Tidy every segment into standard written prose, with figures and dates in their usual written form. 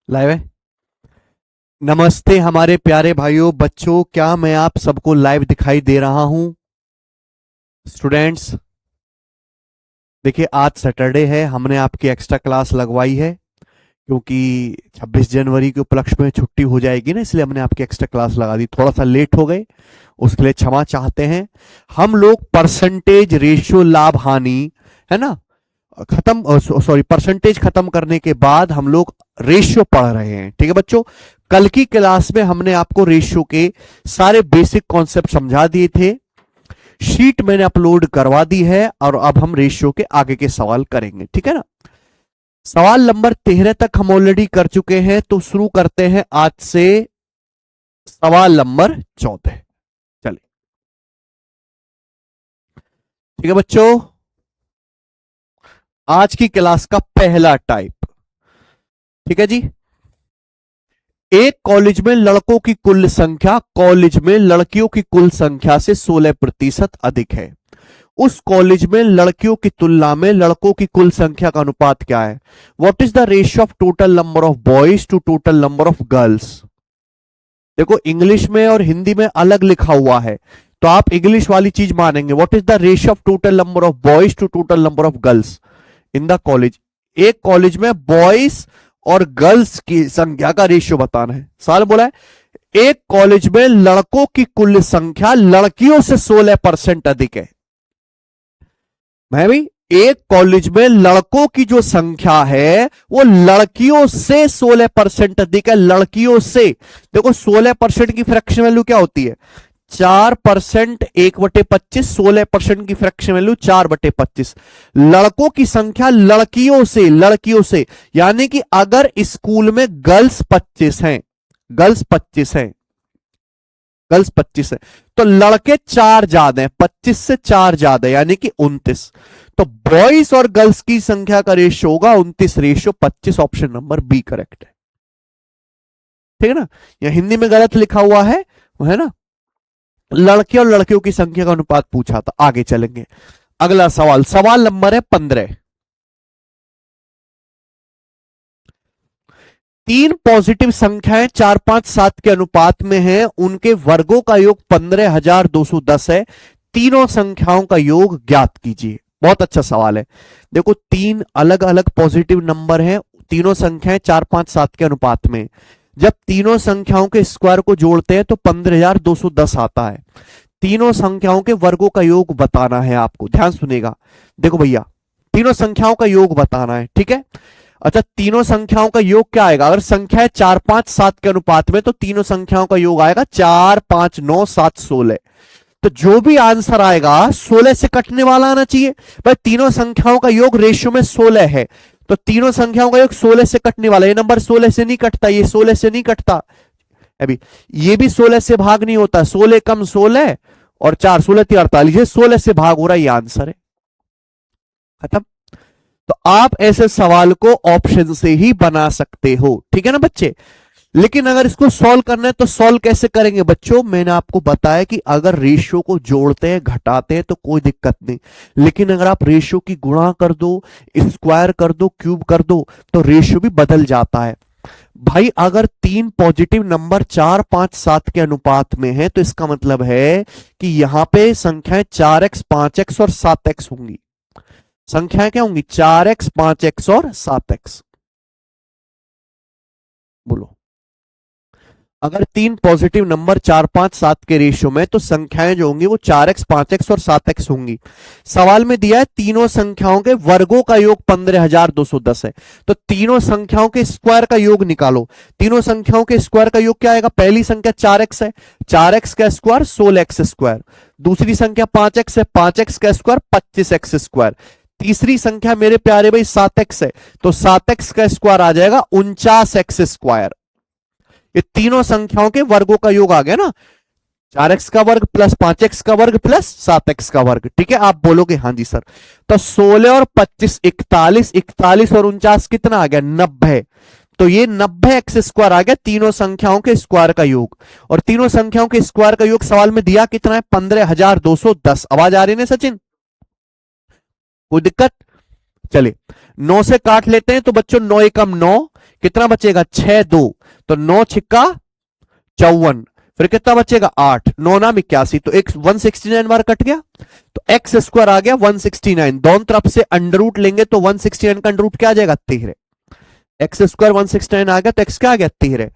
Live है। नमस्ते हमारे प्यारे भाइयों बच्चों, क्या मैं आप सबको लाइव दिखाई दे रहा हूं? स्टूडेंट्स, देखिए आज सैटरडे है, हमने आपकी एक्स्ट्रा क्लास लगवाई है क्योंकि 26 जनवरी के उपलक्ष्य में छुट्टी हो जाएगी ना, इसलिए हमने आपकी एक्स्ट्रा क्लास लगा दी। थोड़ा सा लेट हो गए, उसके लिए क्षमा चाहते हैं। हम लोग परसेंटेज रेशियो लाभ हानि, है ना, परसेंटेज खत्म करने के बाद हम लोग रेशियो पढ़ रहे हैं। ठीक है बच्चों, कल की क्लास में हमने आपको रेशियो के सारे बेसिक कॉन्सेप्ट समझा दिए थे, शीट मैंने अपलोड करवा दी है और अब हम रेशियो के आगे के सवाल करेंगे। ठीक है ना, सवाल नंबर 13 तक हम ऑलरेडी कर चुके हैं, तो शुरू करते हैं आज से सवाल नंबर 14। चलिए ठीक है बच्चों, आज की क्लास का पहला टाइप। ठीक है जी, एक कॉलेज में लड़कों की कुल संख्या कॉलेज में लड़कियों की कुल संख्या से 16% अधिक है। उस कॉलेज में लड़कियों की तुलना में लड़कों की कुल संख्या का अनुपात क्या है? What is the ratio of total number of boys to total number of girls? देखो इंग्लिश में और हिंदी में अलग लिखा हुआ है, तो आप इंग्लिश वाली चीज मानेंगे। What is the ratio of total number of boys to total number of girls in the college? एक कॉलेज में बॉयज और गर्ल्स की संख्या का रेशियो बताना है। सवाल बोला है एक कॉलेज में लड़कों की कुल संख्या लड़कियों से 16% अधिक है। मैं भी, एक कॉलेज में लड़कों की जो संख्या है वो लड़कियों से 16% अधिक है। लड़कियों से देखो 16% की फ्रैक्शन वैल्यू क्या होती है? 4%, 1/25, 16% की फ्रैक्शन वैल्यू 4/25। लड़कों की संख्या लड़कियों से यानी कि अगर स्कूल में गर्ल्स 25 हैं, गर्ल्स 25 हैं, गर्ल्स 25 है, तो लड़के 4 ज्यादा हैं, 25 से 4 ज्यादा यानी कि 29। तो बॉयज और गर्ल्स की संख्या का रेशियो होगा 29:25। ऑप्शन नंबर बी करेक्ट है। ठीक है ना, या हिंदी में गलत लिखा हुआ है वो, है ना, लड़के और लड़कियों की संख्या का अनुपात पूछा था। आगे चलेंगे, अगला सवाल, सवाल नंबर है 15। 3 पॉजिटिव संख्याएं 4, 5, 7 के अनुपात में हैं, उनके वर्गों का योग 15,210 है। तीनों संख्याओं का योग ज्ञात कीजिए। बहुत अच्छा सवाल है। देखो 3 अलग अलग पॉजिटिव नंबर हैं, तीनों संख्याएं 4, 5, 7 के अनुपात में। जब तीनों संख्याओं के स्क्वायर को जोड़ते हैं तो 15,210 आता है। तीनों संख्याओं के वर्गों का योग बताना है आपको, ध्यान सुनेगा। देखो भैया, तीनों संख्याओं का योग बताना है, ठीक है। अच्छा, तीनों संख्याओं का योग क्या आएगा? अगर संख्या है 4, 5, 7 के अनुपात में तो तीनों संख्याओं का योग आएगा 4, 5, 9, 7, 16। तो जो भी आंसर आएगा 16 से कटने वाला आना चाहिए। भाई तीनों संख्याओं का योग रेशियो में 16 है, तो तीनों संख्याओं का योग 16 से कटने वाला। ये नंबर 16 से नहीं कटता, ये 16 से नहीं कटता। अभी ये भी 16 से भाग नहीं होता, 16 कम 16 और 4, 16 3 48, 16 से भाग हो रहा है, ये आंसर है। खत्म। तो आप ऐसे सवाल को ऑप्शन से ही बना सकते हो, ठीक है ना बच्चे। लेकिन अगर इसको सॉल्व करना है तो सॉल्व कैसे करेंगे बच्चों? मैंने आपको बताया कि अगर रेशियो को जोड़ते हैं घटाते हैं तो कोई दिक्कत नहीं, लेकिन अगर आप रेशियो की गुणा कर दो, स्क्वायर कर दो, क्यूब कर दो तो रेशियो भी बदल जाता है। भाई अगर 3 पॉजिटिव नंबर 4, 5, 7 के अनुपात में है तो इसका मतलब है कि यहां पे संख्याएं 4x, 5x और 7x होंगी। संख्याएं क्या होंगी? 4x, 5x और 7x। बोलो, अगर 3 पॉजिटिव नंबर 4, 5, 7 के रेशियो में तो संख्याएं जो होंगी वो 4x, 5x और 7x होंगी। सवाल में दिया है तीनों संख्याओं के वर्गों का योग 15,210 है, तो तीनों संख्याओं के स्क्वायर का योग निकालो। तीनों संख्याओं के स्क्वायर का योग क्या आएगा? पहली संख्या 4x है, 4x का स्क्वायर 16x स्क्वायर। दूसरी संख्या 5x है, 5x का स्क्वायर 25x स्क्वायर। तीसरी संख्या मेरे प्यारे भाई 7x है, तो 7x का स्क्वायर आ जाएगा 49x स्क्वायर। ये तीनों संख्याओं के वर्गों का योग आ गया ना, 4x का वर्ग प्लस 5x का वर्ग प्लस 7x का वर्ग। ठीक है, आप बोलोगे हाँ जी सर। तो 16 और 25 41, 41 और 49 कितना आ गया? 90। तो ये 90x स्क्वायर आ गया तीनों संख्याओं के स्क्वायर का योग। और तीनों संख्याओं के स्क्वायर का योग सवाल में दिया कितना है? 15,210। आवाज आ रही है सचिन? कोई दिक्कत? चलिए 9 से काट लेते हैं तो बच्चों 9 एकम 9, कितना बचेगा 6 2, तो 9 छिक्का 54, फिर कितना बचेगा 8, 9 नाम 81, तो एक 169 बार कट गया, तो एक्स स्क्वायर आ गया 169, दोनों तरफ से अंडर रूट लेंगे तो 169 का अंडर रूट क्या आ जाएगा 13, एक्स स्क्वायर 169 आ गया तो एक्स क्या आ गया 13,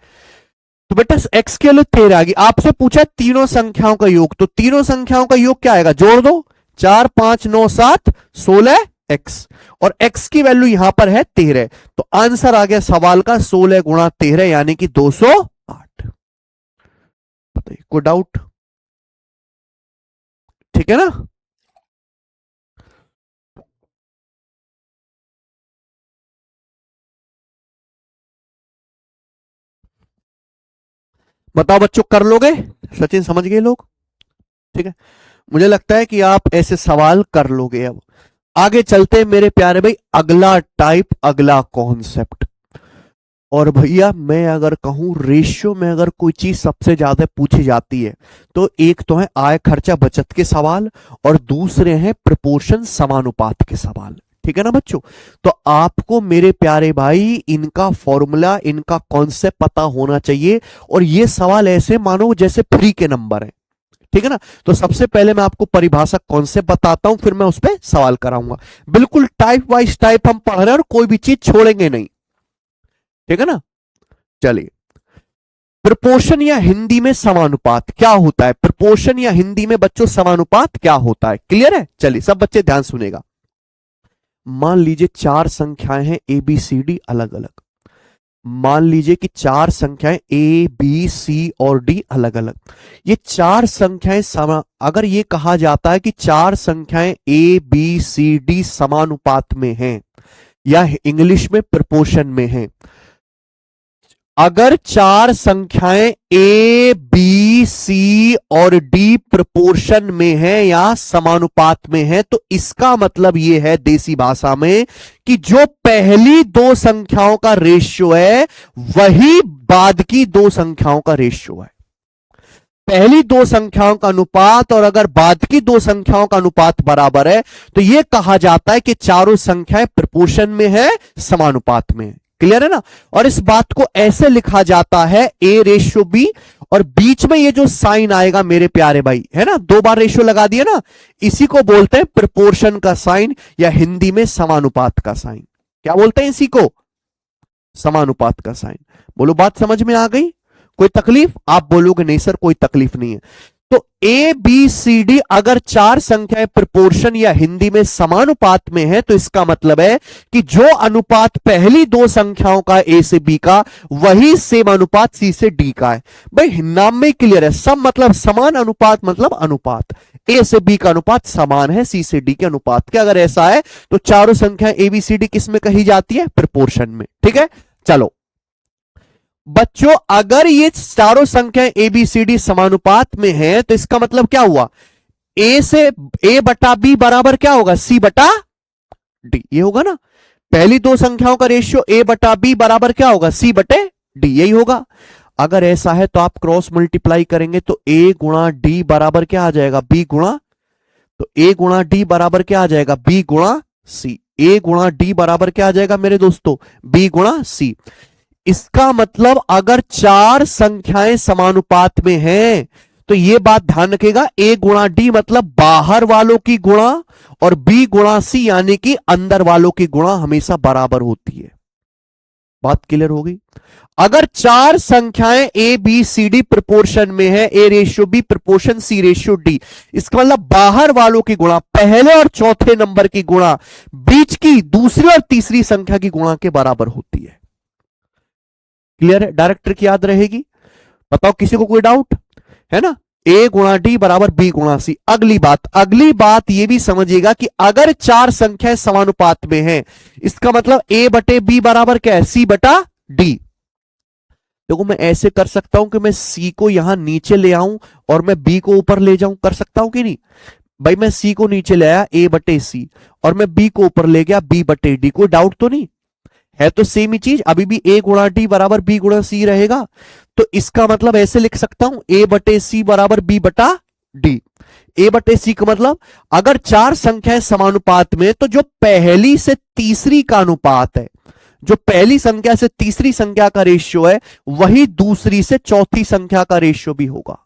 तो बेटा एक्स के लिए 13 आ गई। आपसे पूछा तीनों संख्याओं का योग, तो तीनों संख्याओं का योग क्या आएगा, जोड़ दो, 4 5 9 7 16 एक्स, और एक्स की वैल्यू यहां पर है 13, तो आंसर आ गया सवाल का 16 गुणा 13 यानी कि 208। बताइए कोई डाउट? ठीक है ना। बताओ बच्चों, कर लोगे? सचिन समझ गए लोग? ठीक है, मुझे लगता है कि आप ऐसे सवाल कर लोगे। अब आगे चलते हैं मेरे प्यारे भाई, अगला टाइप, अगला कॉन्सेप्ट। और भैया मैं अगर कहूं रेशियो में अगर कोई चीज सबसे ज्यादा पूछी जाती है तो एक तो है आय खर्चा बचत के सवाल, और दूसरे हैं प्रपोर्शन समानुपात के सवाल। ठीक है ना बच्चों, तो आपको मेरे प्यारे भाई इनका फॉर्मूला, इनका कॉन्सेप्ट पता होना चाहिए, और ये सवाल ऐसे मानो जैसे फ्री के नंबर है। ठीक है ना, तो सबसे पहले मैं आपको परिभाषा कॉन्सेप्ट बताता हूं, फिर मैं उस पर सवाल कराऊंगा। बिल्कुल टाइप वाइज टाइप हम पढ़ रहे हैं और कोई भी चीज छोड़ेंगे नहीं। ठीक है ना, चलिए। प्रपोर्शन या हिंदी में समानुपात क्या होता है? प्रपोर्शन या हिंदी में बच्चों समानुपात क्या होता है? क्लियर है? चलिए सब बच्चे ध्यान सुनेगा। मान लीजिए चार संख्याएं हैं ए बी सी डी अलग अलग। मान लीजिए कि चार संख्याएं ए बी सी और डी अलग अलग। ये चार संख्याएं अगर ये कहा जाता है कि चार संख्याएं ए बी सी डी समानुपात में हैं, या इंग्लिश में प्रपोर्शन में हैं, अगर चार संख्याएं ए बी सी और डी प्रपोर्शन में है या समानुपात में है, तो इसका मतलब यह है देसी भाषा में कि जो पहली दो संख्याओं का रेशियो है वही बाद की दो संख्याओं का रेशियो है। पहली दो संख्याओं का अनुपात और अगर बाद की दो संख्याओं का अनुपात बराबर है तो यह कहा जाता है कि चारों संख्याएं प्रपोर्शन में है, समानुपात में है। क्लियर है ना। और इस बात को ऐसे लिखा जाता है ए रेशियो बी, और बीच में ये जो साइन आएगा मेरे प्यारे भाई, है ना, दो बार रेशियो लगा दिया ना, इसी को बोलते हैं प्रपोर्शन का साइन, या हिंदी में समानुपात का साइन। क्या बोलते हैं इसी को? समानुपात का साइन। बोलो बात समझ में आ गई? कोई तकलीफ? आप बोलोगे नहीं सर कोई तकलीफ नहीं है। तो ए बी सी डी अगर चार संख्याएं प्रपोर्शन या हिंदी में समानुपात में है तो इसका मतलब है कि जो अनुपात पहली दो संख्याओं का ए से बी का वही सेम अनुपात सी से डी का है। भाई नाम में क्लियर है, सम मतलब समान, अनुपात मतलब अनुपात। ए से बी का अनुपात समान है सी से डी के अनुपात के। अगर ऐसा है तो चारों संख्याएं ए बी सी डी किस में कही जाती है? प्रपोर्शन में। ठीक है, चलो बच्चों, अगर ये चारों संख्याएं ए बी सी डी समानुपात में है तो इसका मतलब क्या हुआ? ए से ए बटा बी बराबर क्या होगा? सी बटा डी। ये होगा ना, पहली दो संख्याओं का रेशियो ए बटा बी बराबर क्या होगा? सी बटे डी। यही होगा। अगर ऐसा है तो आप क्रॉस मल्टीप्लाई करेंगे तो ए गुणा डी बराबर क्या आ जाएगा? बी गुणा, तो ए गुणा डी बराबर क्या आ जाएगा? बी गुणा सी। ए गुणा डी बराबर क्या आ जाएगा मेरे दोस्तों? बी गुणा सी। इसका मतलब अगर चार संख्याएं समानुपात में हैं तो यह बात ध्यान रखेगा, ए गुणा डी मतलब बाहर वालों की गुणा, और बी गुणा सी यानी कि अंदर वालों की गुणा हमेशा बराबर होती है। बात क्लियर हो गई? अगर चार संख्याएं A B C D proportion में है, A ratio B proportion C ratio D, इसका मतलब बाहर वालों की गुणा पहले और चौथे नंबर की गुणा बीच की दूसरी और तीसरी संख्या की गुणा के बराबर होती है। क्लियर है? डायरेक्टर की याद रहेगी। बताओ किसी को कोई डाउट है ना? ए गुणा डी बराबर बी गुणा सी। अगली बात यह भी समझिएगा कि अगर चार संख्याएं समानुपात में हैं, इसका मतलब ए बटे बी बराबर क्या है? सी बटा डी। देखो मैं ऐसे कर सकता हूं कि मैं सी को यहां नीचे ले आऊं और मैं बी को ऊपर ले जाऊं, कर सकता हूं कि नहीं? भाई मैं सी को नीचे ले आया ए बटे सी, और मैं बी को ऊपर ले गया बी बटे डी। कोई डाउट तो नहीं है? तो सेम ही चीज अभी भी ए गुणा डी बराबर बी गुणा सी रहेगा। तो इसका मतलब ऐसे लिख सकता हूं, ए बटे सी बराबर बी बटा डी। ए बटे सी का मतलब अगर चार संख्याएं समानुपात में तो जो पहली से तीसरी का अनुपात है, जो पहली संख्या से तीसरी संख्या का रेशियो है वही दूसरी से चौथी संख्या का रेशियो भी होगा।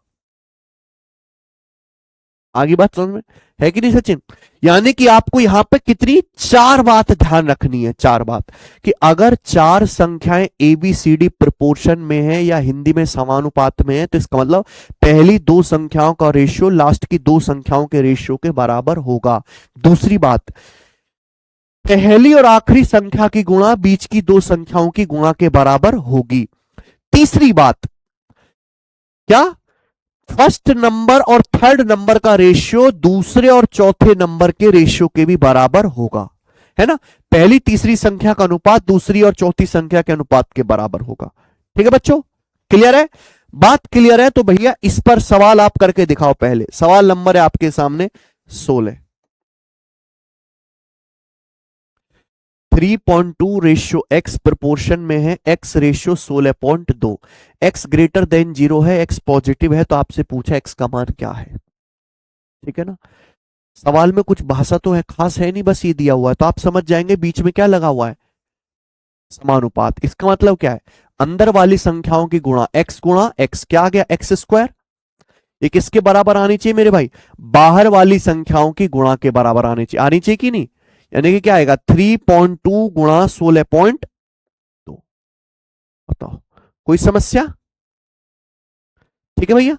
आगे बात समझ में है कि नहीं सचिन? यानी कि आपको यहां पे कितनी चार बात ध्यान रखनी है, चार बात, कि अगर चार संख्याएं A B C D proportion में है या हिंदी में समानुपात में है तो इसका मतलब पहली दो संख्याओं का रेशियो लास्ट की दो संख्याओं के रेशियो के बराबर होगा। दूसरी बात, पहली और आखिरी संख्या की गुणा बीच की दो संख्याओं की गुणा के बराबर होगी। तीसरी बात क्या, फर्स्ट नंबर और थर्ड नंबर का रेशियो दूसरे और चौथे नंबर के रेशियो के भी बराबर होगा, है ना? पहली तीसरी संख्या का अनुपात दूसरी और चौथी संख्या के अनुपात के बराबर होगा। ठीक है बच्चों, क्लियर है? बात क्लियर है तो भैया इस पर सवाल आप करके दिखाओ। पहले सवाल नंबर है आपके सामने 16। 3.2 रेशियो एक्स प्रोपोर्शन में है, x ratio 16.2, x greater than 0 है, एक्स पॉजिटिव है, तो आपसे पूछा एक्स का मान क्या है। ठीक है ना? सवाल में कुछ भाषा तो है खास है नहीं, बस ये दिया हुआ है तो आप समझ जाएंगे बीच में क्या लगा हुआ है, समानुपात। इसका मतलब क्या है, अंदर वाली संख्याओं की गुणा एक्स क्या आ गया, एक्स स्क्वायर। ये किसके बराबर आनी चाहिए मेरे भाई, बाहर वाली संख्याओं की गुणा के बराबर आनी चाहिए कि नहीं? यानी कि क्या आएगा 3.2 गुणा 16.2। बताओ कोई समस्या? ठीक है भैया,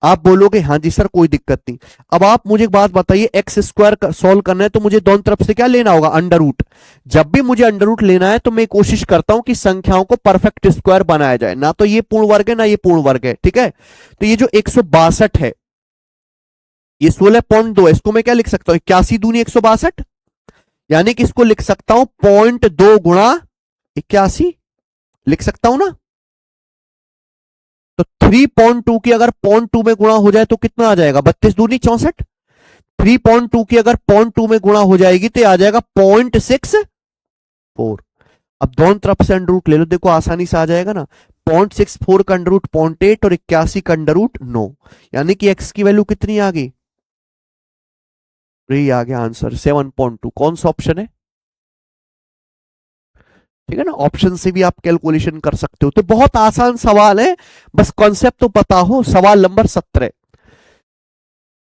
आप बोलोगे हाँ जी सर कोई दिक्कत नहीं। अब आप मुझे एक बात बताइए, एक्स स्क्वायर सॉल्व करना है तो मुझे दोनों तरफ से क्या लेना होगा, अंडर रूट। जब भी मुझे अंडर रूट लेना है तो मैं कोशिश करता हूं कि संख्याओं को परफेक्ट स्क्वायर बनाया जाए, ना तो ये पूर्ण वर्ग है ना ये पूर्ण वर्ग है। ठीक है, तो ये जो 162 है ये 16.2, इसको मैं क्या लिख सकता हूं, 81 दूनी 162, यानी कि इसको लिख सकता हूं 0.2 गुणा 81 लिख सकता हूं ना। तो 3.2 की अगर 0.2 में गुणा हो जाए तो कितना आ जाएगा, 32 दूनी 64। 3.2 की अगर 0.2 में गुणा हो जाएगी तो आ जाएगा 0.64। अब दोनों तरफ से अंडर रूट ले लो, देखो आसानी से आ जाएगा ना। 0.64 का अंडर रूट 0.8 और 81 का अंडर रूट 9, यानी कि एक्स की वैल्यू कितनी आ गई, आ गया आंसर 7.2। कौन सा ऑप्शन है? ठीक है ना, ऑप्शन से भी आप कैलकुलेशन कर सकते हो। तो बहुत आसान सवाल है, बस कॉन्सेप्ट तो पता हो। सवाल नंबर 17,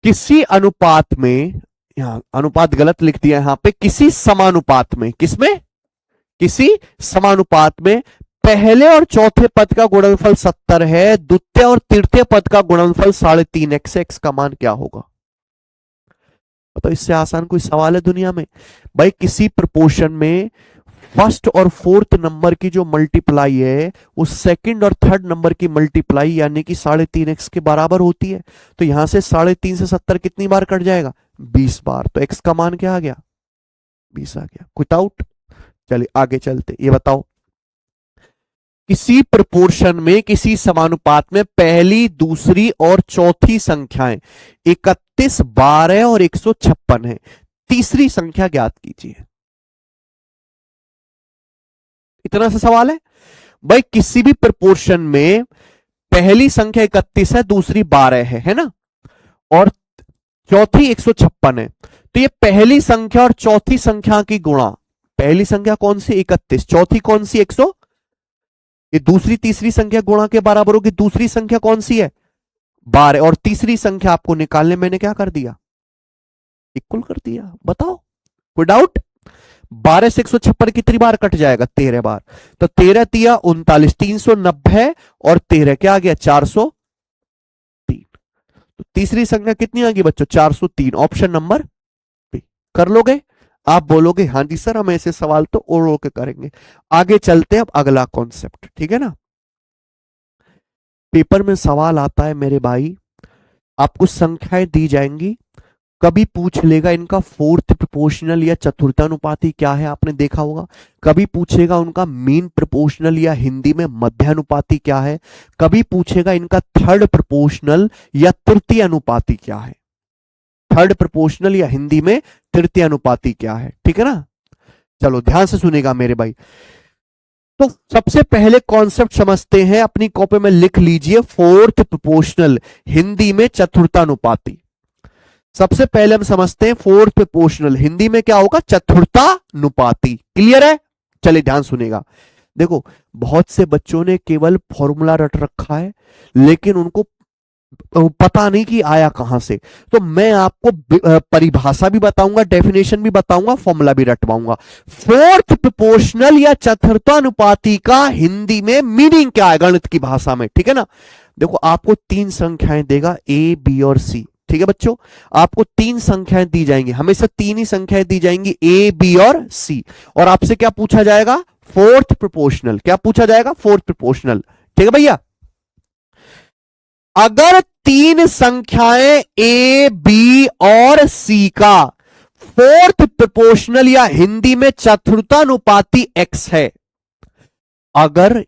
किसी अनुपात में, यहां अनुपात गलत लिख दिया यहां पे, किसी समानुपात में, किसमें, किसी समानुपात में पहले और चौथे पद का गुणनफल 70 है, द्वितीय और तृतीय पद का गुणनफल 3.5x, एक्स का मान क्या होगा? तो इससे आसान कोई सवाल है दुनिया में? भाई किसी प्रपोर्शन में फर्स्ट और फोर्थ नंबर की जो मल्टीप्लाई है वो सेकंड और थर्ड नंबर की मल्टीप्लाई यानी कि 3.5x के बराबर होती है। तो यहां से 3.5 से 70 कितनी बार कट जाएगा, 20 बार। तो x का मान क्या आ गया, 20 आ गया। कोई डाउट? चलिए आगे चलते। ये बताओ, किसी प्रपोर्शन में, किसी समानुपात में पहली दूसरी और चौथी संख्याएं 31, 12 और 156 है, तीसरी संख्या ज्ञात कीजिए। इतना सा सवाल है भाई। किसी भी प्रपोर्शन में पहली संख्या 31 है, दूसरी 12 है ना, और चौथी 156 है। तो ये पहली संख्या और चौथी संख्या की गुणा, पहली संख्या कौन सी 31, चौथी कौन सी 100, ये दूसरी तीसरी संख्या गुणा के बराबर होगी। दूसरी संख्या कौन सी है 12, और तीसरी संख्या आपको निकालने मैंने क्या कर दिया, इक्वल कर दिया। बताओ कोई डाउट? 12 से 156 कितनी बार कट जाएगा, 13 बार। तो 13 तिया 39, 390 और 13 क्या आ गया 403। तो तीसरी संख्या कितनी आ गई बच्चों, 403। Option number B. कर लोगे? आप बोलोगे हाँ जी सर हम ऐसे सवाल तो और के करेंगे। आगे चलते हैं अब अगला कॉन्सेप्ट, ठीक है ना। पेपर में सवाल आता है मेरे भाई, आपको संख्याएं दी जाएंगी, कभी पूछ लेगा इनका फोर्थ प्रोपोर्शनल या चतुर्थानुपाती क्या है, आपने देखा होगा। कभी पूछेगा उनका मीन प्रोपोर्शनल या हिंदी में मध्यानुपाती क्या है। कभी पूछेगा इनका थर्ड प्रोपोर्शनल या तृतीय अनुपाती क्या है। थर्ड प्रोपोर्शनल या हिंदी में तृतीय अनुपाती क्या है, ठीक है ना। चलो ध्यान से सुनेगा मेरे भाई। तो सबसे पहले कॉन्सेप्ट समझते हैं, अपनी कॉपी में लिख लीजिए, फोर्थ प्रोपोर्शनल, हिंदी में चतुर्थानुपाती। सबसे पहले हम समझते हैं फोर्थ प्रोपोर्शनल, हिंदी में क्या होगा, चतुर्थानुपाती। क्लियर है? चलिए ध्यान सुनेगा। देखो बहुत से बच्चों ने केवल फॉर्मूला रट रखा है लेकिन उनको पता नहीं कि आया कहां से। तो मैं आपको परिभाषा भी बताऊंगा, डेफिनेशन भी बताऊंगा, फॉर्मूला भी रटवाऊंगा। फोर्थ प्रोपोर्शनल या चतुर्थानुपाती का हिंदी में मीनिंग क्या है गणित की भाषा में, ठीक है ना। देखो आपको तीन संख्याएं देगा ए बी और सी, ठीक है बच्चों। आपको तीन संख्याएं दी जाएंगी, हमेशा तीन ही संख्याएं दी जाएंगी ए बी और सी, और आपसे क्या पूछा जाएगा, फोर्थ प्रोपोर्शनल। क्या पूछा जाएगा, फोर्थ प्रोपोर्शनल, ठीक है भैया। अगर तीन संख्याएं ए बी और सी का फोर्थ प्रोपोर्शनल या हिंदी में चतुर्थानुपाती एक्स है, अगर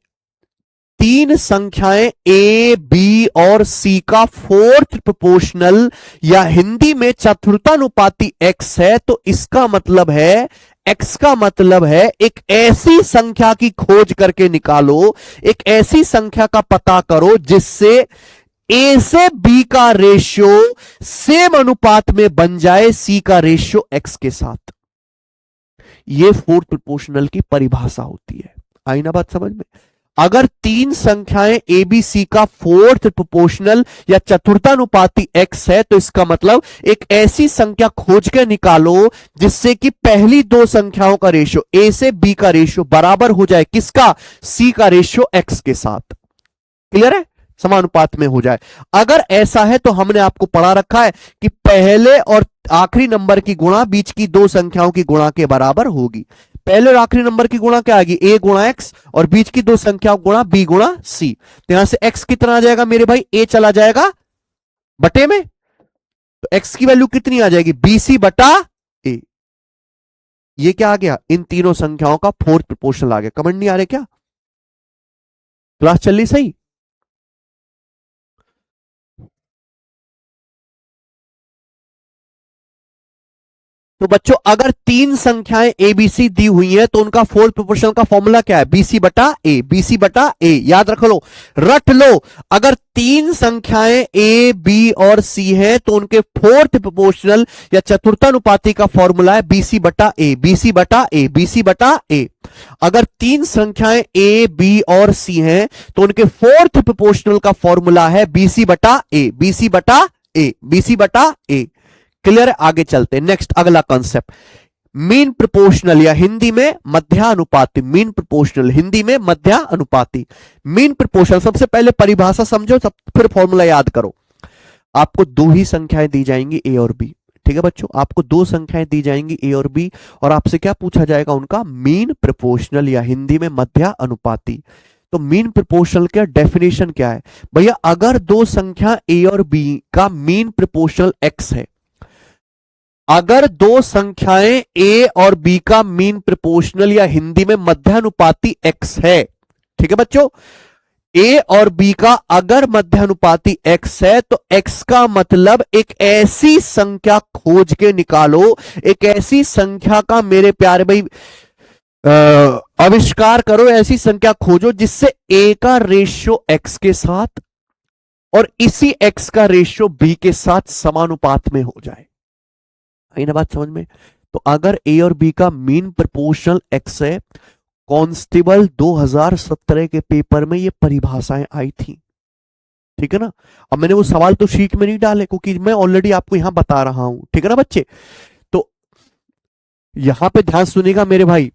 तीन संख्याएं ए बी और सी का फोर्थ प्रोपोर्शनल या हिंदी में चतुर्थानुपाती एक्स है, तो इसका मतलब है, एक्स का मतलब है एक ऐसी संख्या की खोज करके निकालो, एक ऐसी संख्या का पता करो जिससे ए से बी का रेशियो सेम अनुपात में बन जाए सी का रेशियो एक्स के साथ। यह फोर्थ प्रोपोर्शनल की परिभाषा होती है। आई ना बात समझ में। अगर तीन संख्याएं ए बी सी का फोर्थ प्रोपोर्शनल या चतुर्थानुपाती एक्स है, तो इसका मतलब एक ऐसी संख्या खोज के निकालो जिससे कि पहली दो संख्याओं का रेशियो ए से बी का रेशियो बराबर हो जाए किसका, सी का रेशियो एक्स के साथ। क्लियर है, समानुपात में हो जाए। अगर ऐसा है तो हमने आपको पढ़ा रखा है कि पहले और आखिरी नंबर की गुणा बीच की दो संख्याओं की गुणा के बराबर होगी। पहले और आखिरी नंबर की गुणा क्या आएगी, ए गुणा एक्स, और बीच की दो संख्याओं गुणा बी गुणा सी। तो यहां से एक्स कितना आ जाएगा मेरे भाई, ए चला जाएगा बटे में, तो एक्स की वैल्यू कितनी आ जाएगी, बी सी बटा ए। ये क्या आ गया, इन तीनों संख्याओं का फोर्थ प्रोपोर्शनल आ गया। कमेंट नहीं आ रहे क्या, क्लास चल रही सही। तो बच्चों अगर तीन संख्याएं ए बी सी दी हुई हैं तो उनका फोर्थ प्रोपोर्शनल का फॉर्मूला क्या है, बीसी बटा ए, बीसी बटा ए। याद रख लो, रट लो। अगर तीन संख्याएं ए बी और सी हैं तो उनके फोर्थ प्रोपोर्शनल या चतुर्थानुपाती का फॉर्मूला है बीसी बटा ए, बीसी बटा ए, बीसी बटा ए। अगर तीन संख्याएं ए बी और सी हैं तो उनके फोर्थ प्रोपोर्शनल का फॉर्मूला है बीसी बटा ए, बीसी बटा ए, बीसी बटा ए। क्लियर है, आगे चलते हैं। नेक्स्ट अगला कॉन्सेप्ट, मीन प्रोपोर्शनल या हिंदी में मध्यानुपाती। मीन प्रोपोर्शनल हिंदी में मध्यानुपाती। मीन प्रोपोर्शनल, सबसे पहले परिभाषा समझो, सब फिर फॉर्मूला याद करो। आपको दो ही संख्याएं दी जाएंगी ए और बी, ठीक है बच्चों। आपको दो संख्याएं दी जाएंगी ए और बी, और आपसे क्या पूछा जाएगा, उनका मीन प्रोपोर्शनल या हिंदी में मध्यानुपाती। तो मीन प्रोपोर्शनल का डेफिनेशन क्या है भैया, अगर दो संख्या ए और बी का मीन प्रोपोर्शनल एक्स है, अगर दो संख्याएं ए और बी का मीन प्रोपोर्शनल या हिंदी में मध्यानुपाती एक्स है, ठीक है बच्चों, ए और बी का अगर मध्यानुपाती एक्स है तो एक्स का मतलब एक ऐसी संख्या खोज के निकालो, एक ऐसी संख्या का मेरे प्यारे भाई आविष्कार करो, ऐसी संख्या खोजो जिससे ए का रेशियो एक्स के साथ और इसी एक्स का रेशियो बी के साथ समानुपात में हो जाए। आई ना बात समझ में। तो अगर ए और बी का मीन प्रोपोर्शनल एक्स है, कांस्टेबल 2017 के पेपर में ये परिभाषाएं आई थी, ठीक है ना। अब मैंने वो सवाल तो शीट में नहीं डाले क्योंकि मैं ऑलरेडी आपको यहां बता रहा हूं, ठीक है ना बच्चे। तो यहां पे ध्यान सुनिएगा मेरे भाई,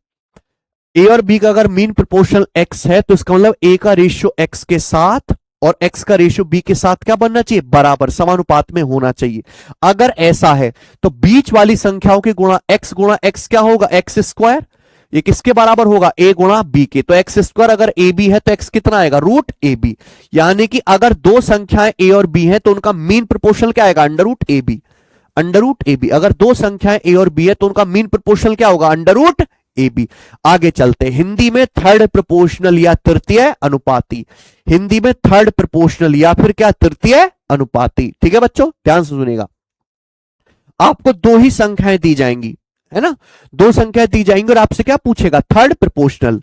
ए और बी का अगर मीन प्रोपोर्शनल एक्स है तो इसका मतलब ए का रेशियो एक्स के साथ और एक्स का रेशियो बी के साथ क्या बनना चाहिए, बराबर, समानुपात में होना चाहिए। अगर ऐसा है तो बीच वाली संख्याओं की गुणा एक्स क्या होगा, एक्स स्क्वायर। ये किसके बराबर होगा, ए गुणा बी के। तो एक्स स्क्वायर अगर ए बी है तो एक्स कितना आएगा, रूट ए बी। यानी कि अगर दो संख्याएं ए और बी है तो उनका मीन प्रोपोर्शनल क्या आएगा, under root A B, under root A B. अगर दो संख्याएं ए और बी है तो उनका मीन प्रोपोर्शनल क्या होगा, अंडर रूट ए बी। आगे चलते हैं, हिंदी में थर्ड प्रोपोर्शनल या तृतीय अनुपाती। हिंदी में थर्ड प्रोपोर्शनल या फिर क्या, तृतीय अनुपाती, ठीक है बच्चों, ध्यान से सुनिएगा। आपको दो ही संख्याएं दी जाएंगी, है ना, दो संख्याएं दी जाएंगी और आपसे क्या पूछेगा, थर्ड प्रोपोर्शनल।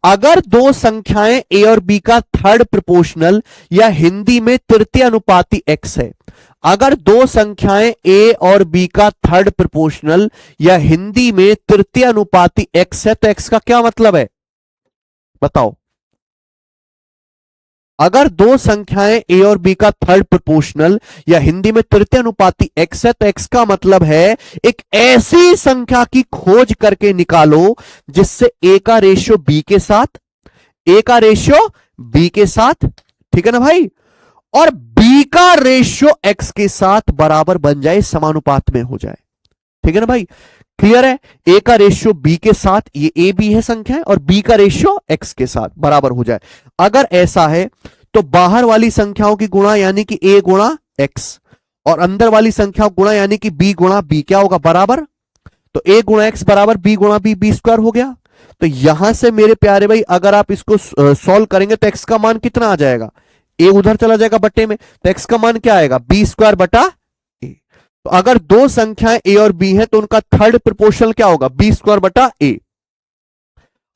अगर दो संख्याएं ए और बी का थर्ड प्रोपोर्शनल या हिंदी में तृतीय अनुपाती एक्स है, अगर दो संख्याएं ए और बी का थर्ड प्रोपोर्शनल या हिंदी में तृतीय अनुपाती एक्स है, तो एक्स का क्या मतलब है बताओ। अगर दो संख्याएं ए और बी का थर्ड प्रोपोर्शनल या हिंदी में तृतीय अनुपाती एक्स है, तो एक्स का मतलब है एक ऐसी संख्या की खोज करके निकालो जिससे ए का रेशियो बी के साथ, ए का रेशियो बी के साथ, ठीक है ना भाई, और बी का रेशियो एक्स के साथ बराबर बन जाए, समानुपात में हो जाए, ठीक है ना भाई। क्लियर है, ए का रेशियो बी के साथ, ये ए बी है संख्या है, और बी का रेशियो एक्स के साथ बराबर हो जाए। अगर ऐसा है तो बाहर वाली संख्याओं की गुणा यानी कि ए गुणा एक्स, और अंदर वाली संख्याओं गुणा यानी कि बी गुणा बी क्या होगा बराबर, तो ए गुणा एक्स बराबर बी गुणा बी, बी स्क्वायर हो गया। तो यहां से मेरे प्यारे भाई अगर आप इसको सॉल्व करेंगे तो एक्स का मान कितना आ जाएगा, ए उधर चला जाएगा बट्टे में, तो एक्स का मान क्या आएगा बी स्क्वायर बटा ए। तो अगर दो संख्याएं ए और बी हैं तो उनका थर्ड प्रोपोर्शनल क्या होगा बी स्क्वायर बटा ए।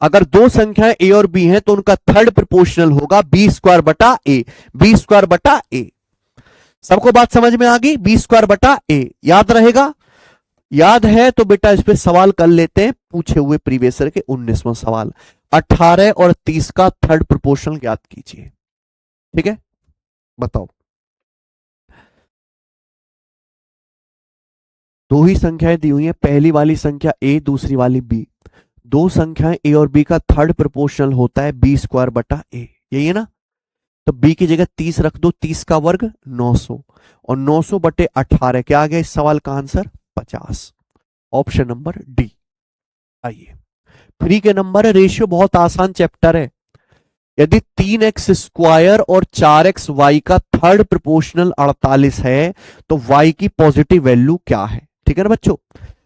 अगर दो संख्याएं ए और बी हैं तो उनका थर्ड प्रोपोर्शनल होगा बी स्क्वायर बटा ए, बी स्क्वायर बटा ए। सबको बात समझ में आ गई, बी स्क्वायर बटा ए, याद रहेगा। याद है तो बेटा इस पे सवाल कर लेते हैं, पूछे हुए प्रीवियसर के 19वां सवाल, 18 और 30 का थर्ड प्रोपोर्शनल ज्ञात कीजिए, ठीक है बताओ। दो ही संख्याएं दी हुई हैं, पहली वाली संख्या ए दूसरी वाली बी, दो संख्याएं ए और बी का थर्ड प्रोपोर्शनल होता है बी स्क्वायर बटा ए, यही है ना। तो बी की जगह 30 रख दो, 30 का वर्ग 900, और 900 बटे 18 क्या आ गया इस सवाल का आंसर 50, ऑप्शन नंबर डी। आइए फ्री के नंबर है, रेशियो बहुत आसान चैप्टर है। यदि 3x स्क्वायर और 4x वाई का थर्ड प्रोपोर्शनल 48 है तो y की पॉजिटिव वैल्यू क्या है, ठीक है ना बच्चों।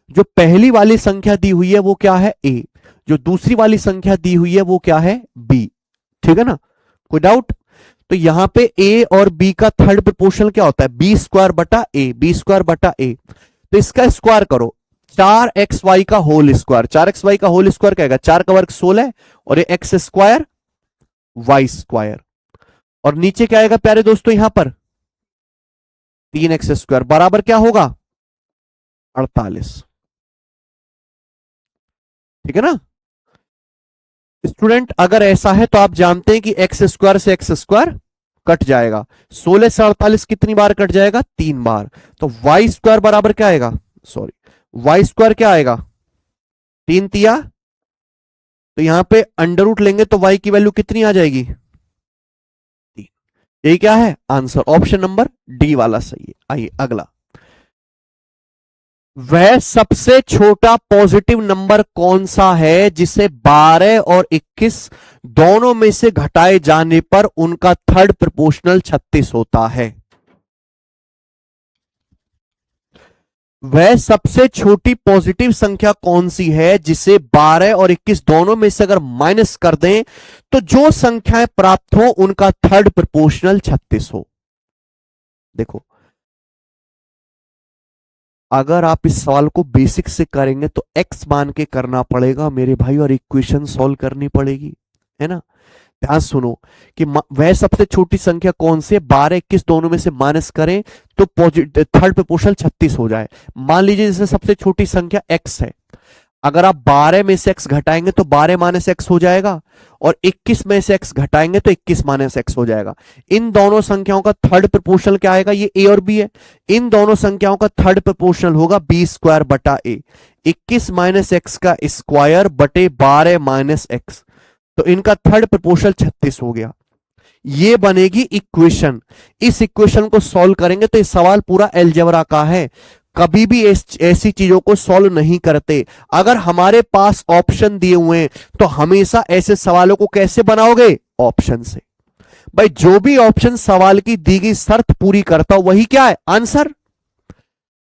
जो पहली वाली संख्या दी हुई है वो क्या है a, जो दूसरी वाली संख्या दी हुई है वो क्या है b, ठीक है ना, कोई डाउट। तो यहां पे a और b का थर्ड प्रोपोर्शनल क्या होता है बी स्क्वायर बटा ए, बी स्क्वायर बटा ए। तो इसका स्क्वायर करो, 4xy का होल स्क्वायर, 4xy का होल स्क्वायर क्या आएगा, 4 का वर्ग 16 और ये एक्स स्क्वायर वाई स्क्वायर, और नीचे क्या आएगा प्यारे दोस्तों यहां पर 3x स्क्वायर बराबर क्या होगा 48, ठीक है ना स्टूडेंट। अगर ऐसा है तो आप जानते हैं कि एक्स स्क्वायर से एक्स स्क्वायर कट जाएगा, 16 से 48 कितनी बार कट जाएगा 3 बार, तो वाई स्क्वायर बराबर क्या आएगा, सॉरी वाई स्क्वायर क्या आएगा 3 तिया, तो यहां पे अंडर रूट लेंगे तो y की वैल्यू कितनी आ जाएगी 3। ये क्या है आंसर, ऑप्शन नंबर डी वाला सही है। आइए अगला, वह सबसे छोटा पॉजिटिव नंबर कौन सा है जिसे 12 और 21 दोनों में से घटाए जाने पर उनका थर्ड प्रोपोर्शनल 36 होता है। वह सबसे छोटी पॉजिटिव संख्या कौन सी है जिसे 12 और 21 दोनों में से अगर माइनस कर दें तो जो संख्याएं प्राप्त हो उनका थर्ड प्रोपोर्शनल 36 हो। देखो अगर आप इस सवाल को बेसिक से करेंगे तो x मान के करना पड़ेगा मेरे भाई, और इक्वेशन सॉल्व करनी पड़ेगी, है ना। ध्यान सुनो कि वह सबसे छोटी संख्या कौन सी है, 12 21 दोनों में से माइनस करें तो थर्ड प्रोपोर्शनल 36 हो जाए। मान लीजिए जैसे सबसे छोटी संख्या x है, अगर आप 12 में से x घटाएंगे तो 12 माइनस एक्स हो जाएगा, और 21 में से x घटाएंगे तो 21 माइनस एक्स हो जाएगा। इन दोनों संख्याओं का थर्ड प्रोपोर्शनल क्या आएगा, ये a और b है, इन दोनों संख्याओं का थर्ड प्रोपोर्शनल होगा बी स्क्वायर बटा ए, 21 माइनस एक्स का स्क्वायर बटे 12 माइनस एक्स, तो इनका थर्ड प्रोपोर्शनल 36 हो गया। ये बनेगी इक्वेशन, इस इक्वेशन को सॉल्व करेंगे तो इस सवाल पूरा अलजेब्रा का है, कभी भी ऐसी चीजों को सॉल्व नहीं करते। अगर हमारे पास ऑप्शन दिए हुए हैं तो हमेशा ऐसे सवालों को कैसे बनाओगे, ऑप्शन से। भाई जो भी ऑप्शन सवाल की दी गई शर्त पूरी करता हो वही क्या है आंसर।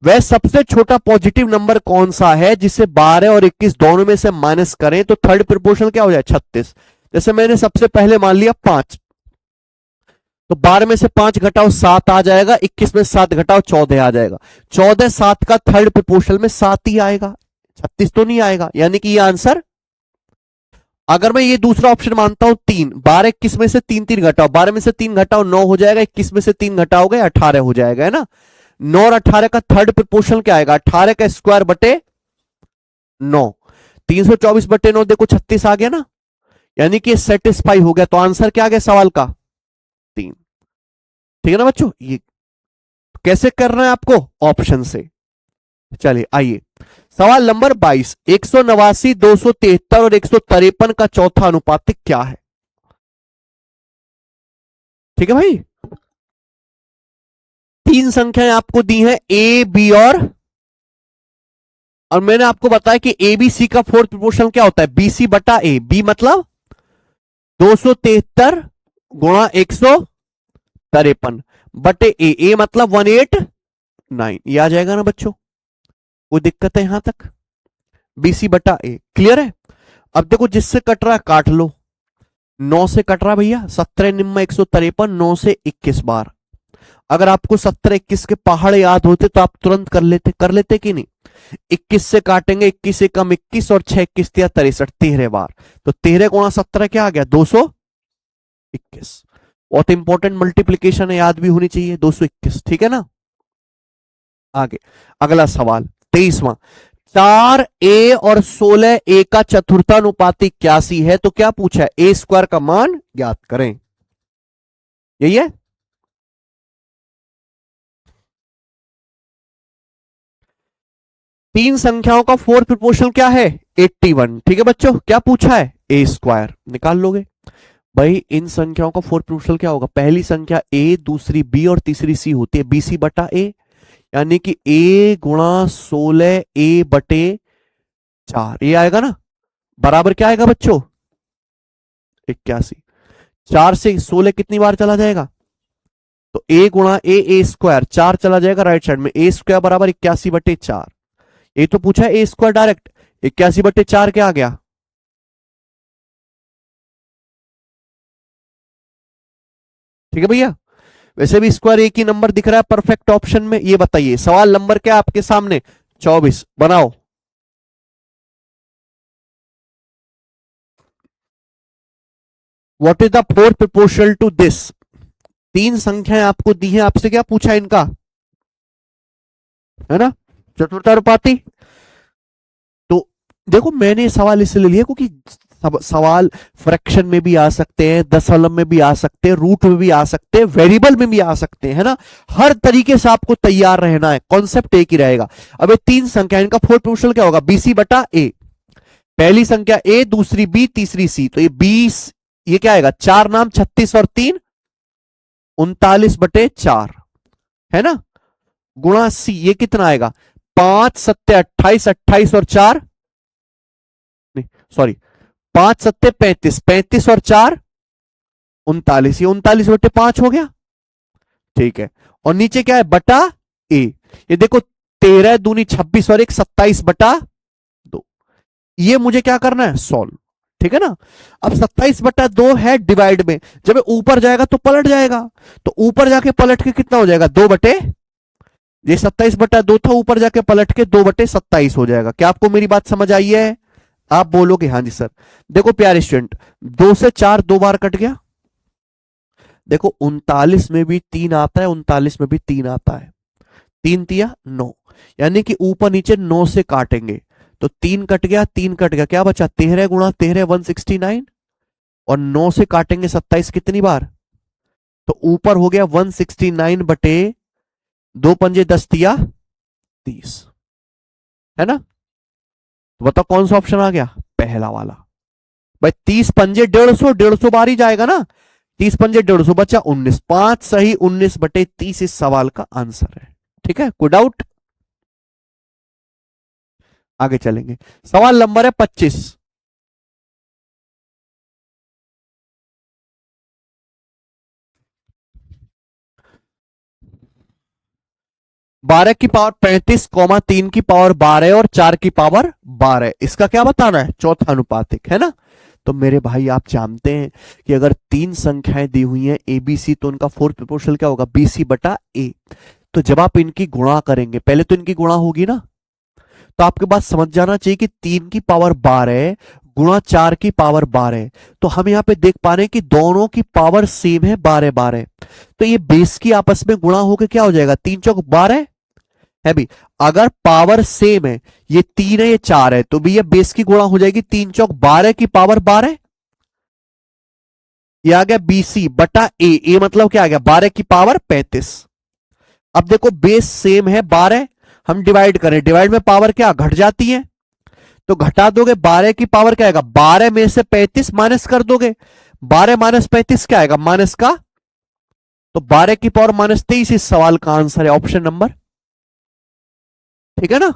वह सबसे छोटा पॉजिटिव नंबर कौन सा है जिसे 12 और 21 दोनों में से माइनस करें तो थर्ड प्रोपोर्शनल क्या हो जाए 36। जैसे मैंने सबसे पहले मान लिया 5, तो 12 में से 5 घटाओ 7 आ जाएगा, 21 में 7 घटाओ 14 आ जाएगा, 14 7 का थर्ड प्रोपोर्शनल में 7 ही आएगा, 36 तो नहीं आएगा, यानी कि ये आंसर अगर मैं ये दूसरा ऑप्शन मानता हूं 3, 12 21 में से 3 घटाओ, 12 में से 3 घटाओ 9 हो जाएगा, 21 में से 3 घटाओगे 18 हो जाएगा, है ना। 9 और 18 का थर्ड प्रोपोर्शनल क्या आएगा, 18 का स्क्वायर बटे 9, 324 बटे 9 देखो 36 आ गया ना, यानी कि सेटिस्फाई हो गया। तो आंसर क्या आ गया सवाल का, 3। ठीक है ना बच्चों, ये कैसे करना है आपको, ऑप्शन से। चलिए आइए सवाल नंबर 22, 189, 273 और 153 का चौथा अनुपातिक क्या है। ठीक है भाई, तीन संख्याएं आपको दी हैं ए बी और मैंने आपको बताया कि ए बी सी का फोर्थ प्रोपोर्शनल क्या होता है, बी सी बटा ए, बी मतलब 273 गुणा 153 बटे ए मतलब 189, ये आ जाएगा ना बच्चों, कोई दिक्कत है यहां तक, बीसी बटा ए, क्लियर है। अब देखो जिससे कट रहा है काट लो, 9 से कट रहा भैया, 17 निम्मा 153, 9 से 21 बार। अगर आपको 17 21 के पहाड़ याद होते तो आप तुरंत कर लेते कि नहीं। 21 से काटेंगे, 21 से कम 21 और 6 21 63, 13 बार, तो 13 गुणा 17 क्या आ गया 221। बहुत इंपॉर्टेंट मल्टीप्लीकेशन है, याद भी होनी चाहिए, 221, ठीक है ना। आगे अगला सवाल 23वां, 4 ए और 16 ए का चतुर्थानुपाती 81 है, तो क्या पूछा है, ए स्क्वायर का मान ज्ञात करें, यही है। तीन संख्याओं का फोर्थ प्रोपोर्शनल क्या है 81, ठीक है बच्चों, क्या पूछा है ए स्क्वायर, निकाल लोगे भाई। इन संख्याओं का फोर्थ प्रोपोर्शनल क्या होगा, पहली संख्या ए, दूसरी बी और तीसरी सी होती है, बीसी बटा ए, यानी कि ए गुणा 16 ए बटे 4, ये आएगा ना, बराबर क्या आएगा बच्चों 81। 4 से 16 कितनी बार चला जाएगा, तो ए गुणा ए स्क्वायर, 4 चला जाएगा राइट साइड में, ए स्क्वायर बराबर 81 बटे 4, ये तो पूछा है ए स्क्वायर डायरेक्ट, 81 बटे 4 क्या आ गया, ठीक है भैया। वैसे भी स्क्वायर एक ही नंबर दिख रहा है परफेक्ट ऑप्शन में। ये बताइए सवाल नंबर क्या आपके सामने 24, बनाओ। What is the fourth proportional to this, तीन संख्याएं आपको दी हैं, आपसे क्या पूछा है इनका, है ना, चतुर्थानुपाती। तो देखो मैंने सवाल इसलिए लिया क्योंकि सवाल फ्रैक्शन में भी आ सकते हैं, दशमलव में भी आ सकते हैं, रूट में भी आ सकते हैं, वेरिएबल में भी आ सकते हैं, है ना। हर तरीके से आपको तैयार रहना है, कॉन्सेप्ट एक ही रहेगा। अब ये तीन संख्या, इनका फोर्थ प्रोपोर्शनल क्या होगा, बीसी बटा ए, पहली संख्या ए, दूसरी बी, तीसरी सी, तो ये 20, ये क्या आएगा 4 नाम 36 और 3 39 बटे 4, है ना, गुणा सी, ये कितना आएगा 5 सत्ते 28, 28 और 4 नहीं सॉरी 5 सत्ते 35, 35 और 4 39, ये 39 बटे 5 हो गया, ठीक है। और नीचे क्या है बटा ए, ये देखो 13 दूनी 26 और 1 27 बटा 2, ये मुझे क्या करना है सॉल्व, ठीक है ना। अब 27 बटा 2 है डिवाइड में, जब ऊपर जाएगा तो पलट जाएगा, तो ऊपर जाके पलट के कितना हो जाएगा 2 बटे, ये 27 बटा 2 था, ऊपर जाके पलट के 2 बटे 27 हो जाएगा। क्या आपको मेरी बात समझ आई है, आप बोलोगे हाँ जी सर। देखो प्यारे स्टूडेंट, 2 से 4 2 बार कट गया, देखो 39 में भी 3 आता है, 39 में भी 3 आता है, 3 तिया 9, यानी कि ऊपर नीचे 9 से काटेंगे, तो 3 कट गया, 3 कट गया, क्या बचा 13 गुणा 13 169, और 9 से काटेंगे 27 कितनी बार, तो ऊपर हो गया 169 बटे 2 पंजे 10 तिया 30, है ना। तो बताओ कौन सा ऑप्शन आ गया, पहला वाला। भाई 30 पंजे 150, 150 बार ही जाएगा ना, 30 पंजे 150 बचा 19, 5 सही 19 बटे 30 इस सवाल का आंसर है, ठीक है, कोई डाउट। आगे चलेंगे, सवाल नंबर है 25, बारह की पावर 35, 3 की पावर 12 और 4 की पावर 12, इसका क्या बताना है चौथा अनुपातिक, है ना। तो मेरे भाई आप जानते हैं कि अगर तीन संख्याएं दी हुई हैं ए बी सी, तो उनका फोर्थ प्रोपोर्शनल क्या होगा बी सी बटा ए। तो जब आप इनकी गुणा करेंगे, पहले तो इनकी गुणा होगी ना, तो आपके पास समझ जाना चाहिए कि 3 की पावर 12 गुणा 4 की पावर 12। तो हम यहां पे देख पा रहे हैं कि दोनों की पावर सेम है 12 तो ये बेस की आपस में गुणा होकर क्या हो जाएगा, 3 चौक 12 है भी। अगर पावर सेम है, ये 3 है ये 4 है, तो भी ये बेस की गुणा हो जाएगी, 3 चौक 12 की पावर 12। ये आ गया बीसी बटा ए मतलब क्या आ गया 12 की पावर 35। अब देखो बेस सेम है 12, हम डिवाइड करें, डिवाइड में पावर क्या घट जाती है, तो घटा दोगे 12 की पावर क्या आएगा, 12 में से 35 माइनस कर दोगे, 12 माइनस 35 क्या आएगा माइनस का, तो 12 की पावर -23 इस सवाल का आंसर है ऑप्शन नंबर। ठीक है ना,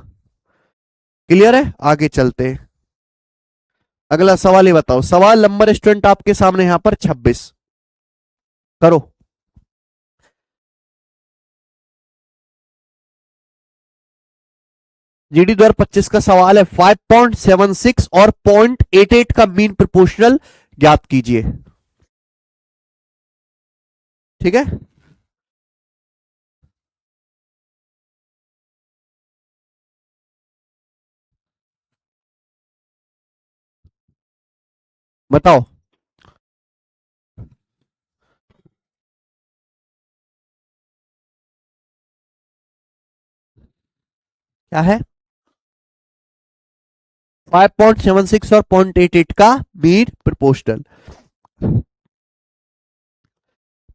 क्लियर है, आगे चलते हैं। अगला सवाल ये बताओ, सवाल नंबर स्टूडेंट आपके सामने यहां पर 26 करो। जीडी 2025 का सवाल है 5.76 और 0.88 का मीन प्रोपोर्शनल ज्ञात कीजिए। ठीक है, बताओ। क्या है 5.76 और 0.88 का मीन प्रोपोर्शनल।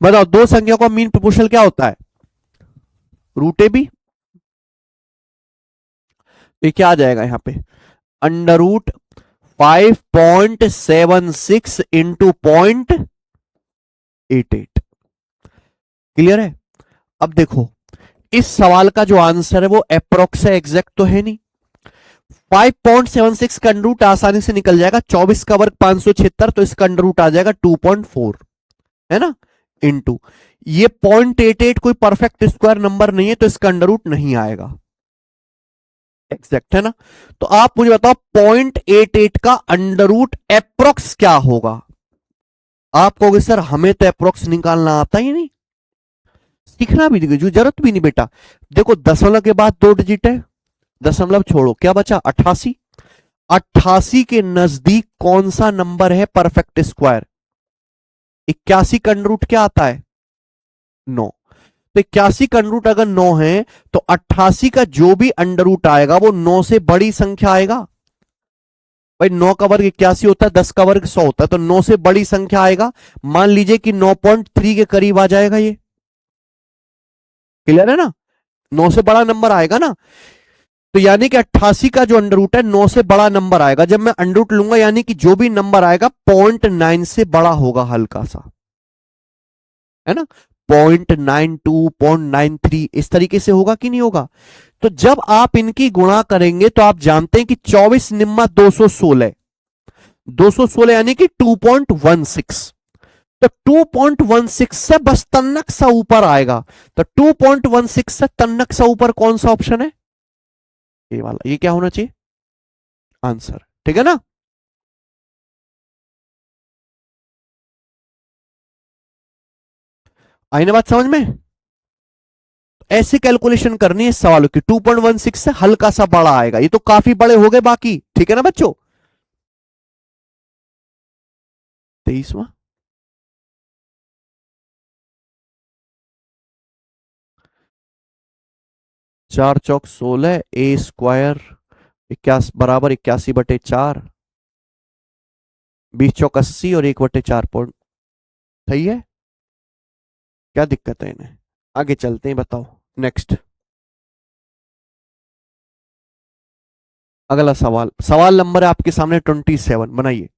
बताओ दो संख्या का मीन प्रोपोर्शनल क्या होता है, रूट ए बी। ये क्या आ जाएगा यहां पे, अंडर रूट 5.76 इंटू 0.88। क्लियर है। अब देखो इस सवाल का जो आंसर है वो अप्रोक्स है, एग्जैक्ट तो है नहीं। 5.76 का अंडर रूट आसानी से निकल जाएगा, 24 का वर्ग 576, तो इसका अंडर रूट आ जाएगा 2.4, है ना, इंटू ये 0.88 कोई परफेक्ट स्क्वायर नंबर नहीं है, तो इसका अंडर रूट नहीं आएगा, एग्जैक्ट है ना। तो आप मुझे बताओ 0.88 का अंडर रूट अप्रोक्स क्या होगा। आप कहोगे सर हमें तो अप्रोक्स निकालना आता ही नहीं, सीखना भी नहीं, जरूरत भी नहीं बेटा। देखो दशमलव के बाद 2 डिजिट है, दशमलव छोड़ो, क्या बचा 88। 88 के नजदीक कौन सा नंबर है परफेक्ट स्क्वायर, 81 का अंडर रूट क्या आता है 9। तो 81 का अंडर रूट अगर 9 है तो 88 का जो भी अंडर रूट आएगा वो 9 से बड़ी संख्या आएगा। भाई 9 का वर्ग 81 होता है, 10 का वर्ग 100 होता है, तो 9 से बड़ी संख्या आएगा। मान लीजिए कि 9.3 के करीब आ जाएगा ये, क्लियर है ना, 9 से बड़ा नंबर आएगा ना। तो यानी कि 88 का जो अंडर रूट है 9 से बड़ा नंबर आएगा। जब मैं अंडर रूट लूंगा यानी कि जो भी नंबर आएगा 0.9 से बड़ा होगा, हल्का सा, है ना, 0.92 0.93 इस तरीके से होगा कि नहीं होगा। तो जब आप इनकी गुणा करेंगे तो आप जानते हैं कि 24 निम्मा 216, 216 यानी कि 2.16, तो 2.16 से बस तन्नक सा ऊपर आएगा। तो 2.16 से तन्नक सा ऊपर कौन सा ऑप्शन है, ये वाला, ये क्या होना चाहिए आंसर। ठीक है ना, आई ना बात समझ में। ऐसी कैलकुलेशन करनी है इस सवालों की, 2.16 से हल्का सा बड़ा आएगा, ये तो काफी बड़े हो गए बाकी। ठीक है ना बच्चों, 23वां, चार चौक 16, ए स्क्वायर 81 बराबर 81/4, 20 चौक 80 और 1/4 पॉइंट, सही है। क्या दिक्कत है इन्हें, आगे चलते हैं, बताओ नेक्स्ट। अगला सवाल, सवाल नंबर है आपके सामने 27, बनाइए।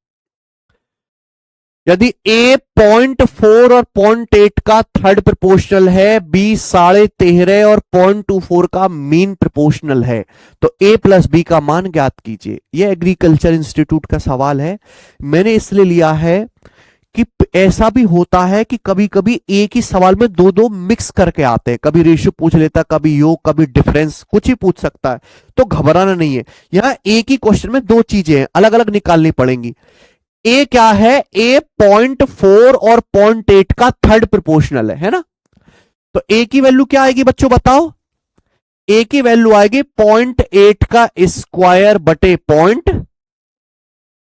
यदि a 0.4 और 0.8 का थर्ड प्रोपोर्शनल है, b 13.5 और 0.24 का मीन प्रोपोर्शनल है, तो a प्लस बी का मान ज्ञात कीजिए। यह एग्रीकल्चर इंस्टीट्यूट का सवाल है। मैंने इसलिए लिया है कि ऐसा भी होता है कि कभी कभी एक ही सवाल में दो दो मिक्स करके आते हैं, कभी रेशियो पूछ लेता, कभी योग, कभी डिफरेंस, कुछ ही पूछ सकता है, तो घबराना नहीं है। यहां एक ही क्वेश्चन में दो चीजें हैं, अलग अलग निकालनी पड़ेंगी। ए क्या है, ए 0.4 और 0.8 का थर्ड प्रोपोर्शनल है ना। तो ए की वैल्यू क्या आएगी बच्चों बताओ, ए की वैल्यू आएगी 0.8 का स्क्वायर बटे पॉइंट,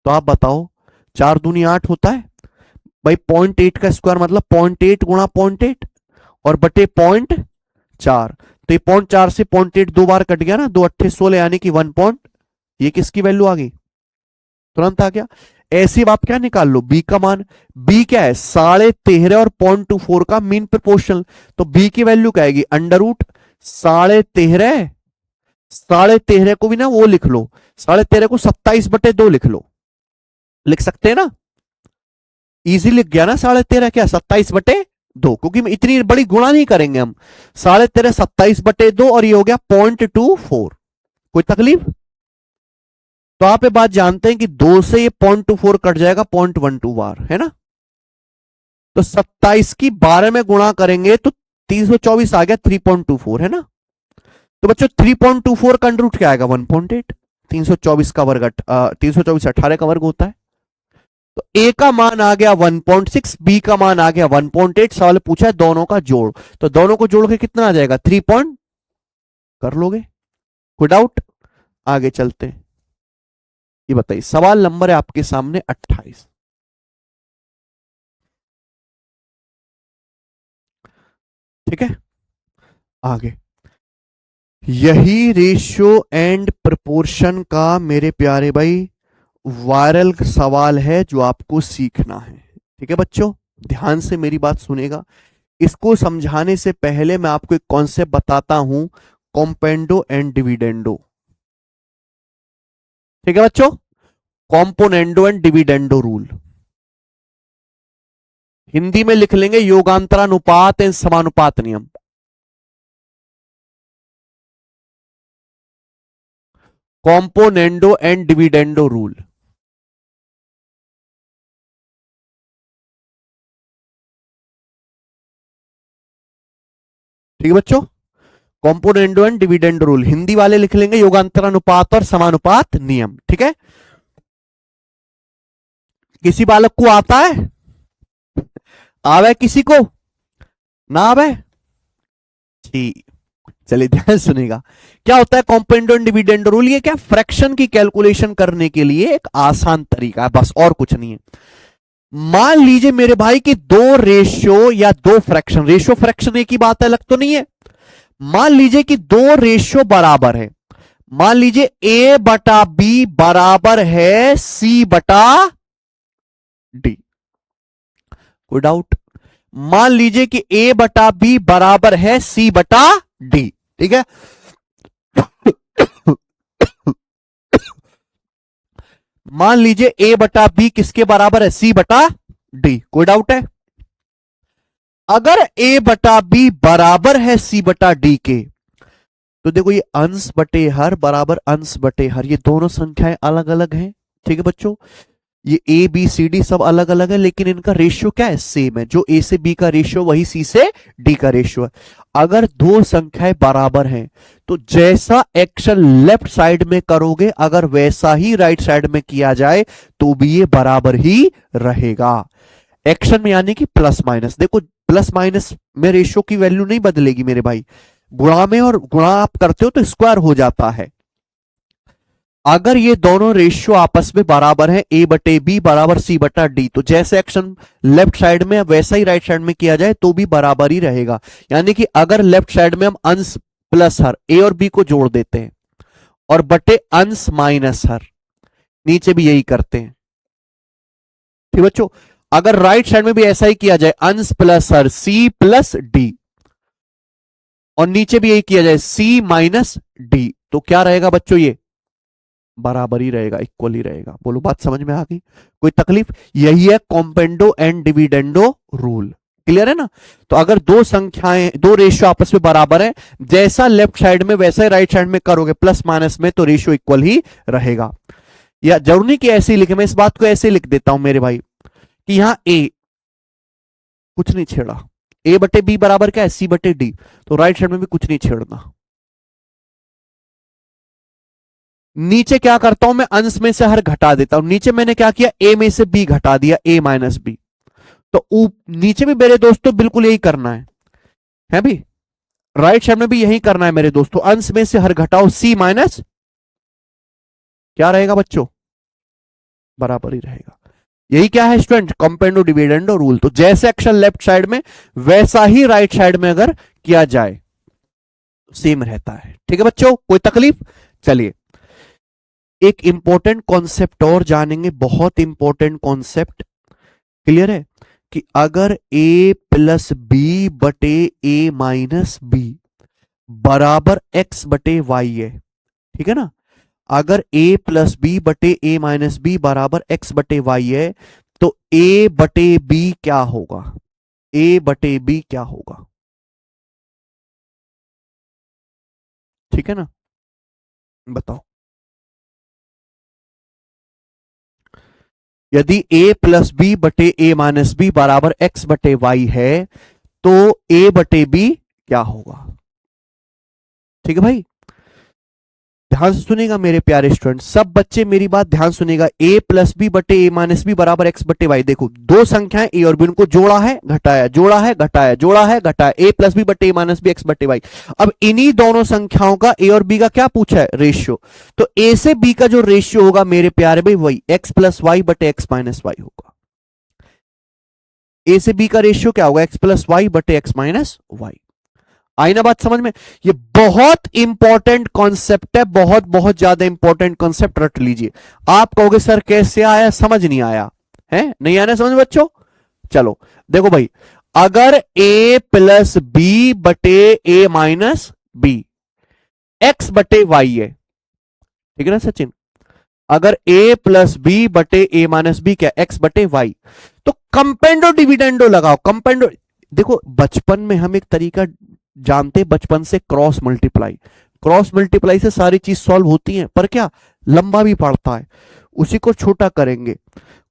तो आप बताओ 4 दूनी 8 होता है भाई। 0.8 का स्क्वायर मतलब 0.8 गुणा 0.8 और बटे 0.4। तो ये 0.4 से 0.8 दो बार कट गया ना, 2 8 16 यानी कि 1 पॉइंट, ये किसकी वैल्यू आ गई, तुरंत आ गया। ऐसे आप क्या निकाल लो, बी का मान। बी क्या है, 13.5 और 0.24 का मीन प्रोपोर्शनल। तो बी की वैल्यू क्या आएगी, √ 13.5। 13.5 को भी ना वो लिख लो, 13.5 को 27/2 लिख लो, लिख सकते हैं ना, इजी लिख गया ना। 13.5 क्या 27/2, क्योंकि इतनी बड़ी गुणा नहीं करेंगे हम। 13.5 27/2 और ये हो गया 0.24। कोई तकलीफ। तो आप ये बात जानते हैं कि 2 से ये 0.24 कट जाएगा 0.12 बार, है ना। तो 27 की 12 में गुणा करेंगे तो 324 आ गया, 3.24 है ना। तो बच्चों 3.24 का अंडर रूट क्या आएगा, 1.8। 324 का वर्ग 324 18 का वर्ग होता है। तो ए का मान आ गया 1.6, बी का मान आ गया 1.8। सवाल पूछा है दोनों का जोड़, तो दोनों को जोड़ के कितना आ जाएगा, 3 पॉइंट। कर लोगे, कोई डाउट। आगे चलते हैं, ये बताइए सवाल नंबर है आपके सामने 28। ठीक है, आगे। यही रेशियो एंड प्रपोर्शन का मेरे प्यारे भाई वायरल सवाल है जो आपको सीखना है। ठीक है बच्चों, ध्यान से मेरी बात सुनेगा। इसको समझाने से पहले मैं आपको एक कॉन्सेप्ट बताता हूं, कॉम्पेंडो एंड डिविडेंडो। ठीक है बच्चों, componendo and dividendo rule Hindi में लिख लेंगे योगांतरानुपात एंड समानुपात नियम। Componendo and dividendo rule. ठीक है बच्चों, componendo and dividendo rule Hindi वाले लिख लेंगे योगांतरानुपात और समानुपात नियम। ठीक है, किसी बालक को आता है, आवे किसी को ना आवे, ठीक। चलिए ध्यान सुनेगा, क्या होता है कॉम्पोनेंडो एंड डिविडेंडो रूल। ये क्या, फ्रैक्शन की कैलकुलेशन करने के लिए एक आसान तरीका है, बस और कुछ नहीं है। मान लीजिए मेरे भाई कि दो रेशियो या दो फ्रैक्शन, रेशियो फ्रैक्शन एक ही बात है, अलग तो नहीं है। मान लीजिए कि दो रेशियो बराबर है, मान लीजिए ए बटा बी बराबर है सी बटा डी। कोई डाउट। मान लीजिए कि ए बटा बी बराबर है सी बटा डी। ठीक है, मान लीजिए ए बटा बी किसके बराबर है, सी बटा डी। कोई डाउट है। अगर ए बटा बी बराबर है सी बटा डी के, तो देखो ये अंश बटे हर बराबर अंश बटे हर, ये दोनों संख्याएं अलग अलग हैं। ठीक है बच्चों, ये ए बी सी डी सब अलग अलग है, लेकिन इनका रेशियो क्या है, सेम है। जो ए से बी का रेशियो वही सी से डी का रेशियो है। अगर दो संख्याएं बराबर हैं तो जैसा एक्शन लेफ्ट साइड में करोगे अगर वैसा ही राइट साइड में किया जाए तो भी ये बराबर ही रहेगा। एक्शन में यानी कि प्लस माइनस, देखो प्लस माइनस में रेशियो की वैल्यू नहीं बदलेगी मेरे भाई। गुणा में और गुणा आप करते हो तो स्क्वायर हो जाता है। अगर ये दोनों रेशियो आपस में बराबर है, ए बटे बी बराबर सी बटा डी, तो जैसे एक्शन लेफ्ट साइड में वैसा ही राइट साइड में किया जाए तो भी बराबर ही रहेगा। यानी कि अगर लेफ्ट साइड में हम अंश प्लस हर ए और बी को जोड़ देते हैं और बटे अंश माइनस हर, नीचे भी यही करते हैं। ठीक बच्चों, अगर राइट साइड में भी ऐसा ही किया जाए, अंश प्लस हर सी प्लस डी, और नीचे भी यही किया जाए सी माइनस डी, तो क्या रहेगा बच्चों, ये बराबर ही रहेगा, इक्वल ही रहेगा। बोलो बात समझ में आ गई, कोई तकलीफ। यही है कॉम्पेंडो एंड डिविडेंडो रूल। क्लियर है ना। तो अगर दो संख्याएं, दो रेशियो आपस में बराबर है, जैसा लेफ्ट साइड में वैसा ही राइट साइड में करोगे प्लस माइनस में, तो रेशियो इक्वल ही रहेगा। या जरूरी नहीं कि ऐसे ही लिखे, मैं इस बात को ऐसे लिख देता हूं मेरे भाई कि यहां ए कुछ नहीं छेड़ा, ए बटे बी बराबर क्या है, सी बटे डी, तो राइट साइड में भी कुछ नहीं छेड़ना। नीचे क्या करता हूं मैं, अंश में से हर घटा देता हूं। नीचे मैंने क्या किया, ए में से बी घटा दिया, ए माइनस बी। तो नीचे भी मेरे दोस्तों बिल्कुल यही करना है भी, राइट साइड में भी यही करना है मेरे दोस्तों। अंश में से हर घटाओ, सी माइनस क्या रहेगा बच्चों, बराबर ही रहेगा। यही क्या है स्टूडेंट, कंपेंडो डिविडेंडो रूल। तो जैसे एक्शन लेफ्ट साइड में वैसा ही राइट साइड में अगर किया जाए सेम रहता है। ठीक है बच्चों, कोई तकलीफ? चलिए एक इंपॉर्टेंट कॉन्सेप्ट और जानेंगे, बहुत इंपॉर्टेंट कॉन्सेप्ट। क्लियर है कि अगर a प्लस बी बटे a माइनस बी बराबर x बटे वाई है, ठीक है ना, अगर a प्लस बी बटे a माइनस बी बराबर x बटे वाई है तो a बटे b क्या होगा, a बटे b क्या होगा? ठीक है ना, बताओ। यदि a प्लस बी बटे a माइनस बी बराबर x बटे वाई है तो a बटे b क्या होगा? ठीक है भाई, ध्यान से सुनेगा मेरे प्यारे स्टूडेंट, सब बच्चे मेरी बात ध्यान सुनेगा। a प्लस बी बटे a माइनस बी बराबर x बटे वाई। देखो दो संख्याएं a और b, उनको जोड़ा है घटाया, जोड़ा है घटाया, जोड़ा है घटाया, a प्लस बी बटे a माइनस बी x बटे वाई। अब इन्हीं दोनों संख्याओं का a और b का क्या पूछा है, रेशियो। तो a से b का जो रेशियो होगा मेरे प्यारे भाई वही x प्लस वाई बटे x माइनस वाई होगा। a से b का रेशियो क्या होगा, x प्लस वाई बटे x माइनस वाई। आई ना बात समझ में? ये बहुत इंपॉर्टेंट कॉन्सेप्ट है, बहुत बहुत ज्यादा इंपॉर्टेंट कॉन्सेप्ट, रट लीजिए। आप कहोगे सर कैसे आया, समझ नहीं आया है, नहीं आना समझ बच्चों? चलो देखो भाई, अगर a प्लस बी बटे a माइनस बी एक्स बटे वाई है, ठीक है ना सचिन, अगर a प्लस बी बटे a माइनस बी क्या, x बटे वाई, तो कंपेंडो डिविडेंडो लगाओ। कंपेंडो, देखो बचपन में हम एक तरीका जानते, बचपन से क्रॉस मल्टीप्लाई, क्रॉस मल्टीप्लाई से सारी चीज सॉल्व होती है, पर क्या लंबा भी पड़ता है, उसी को छोटा करेंगे।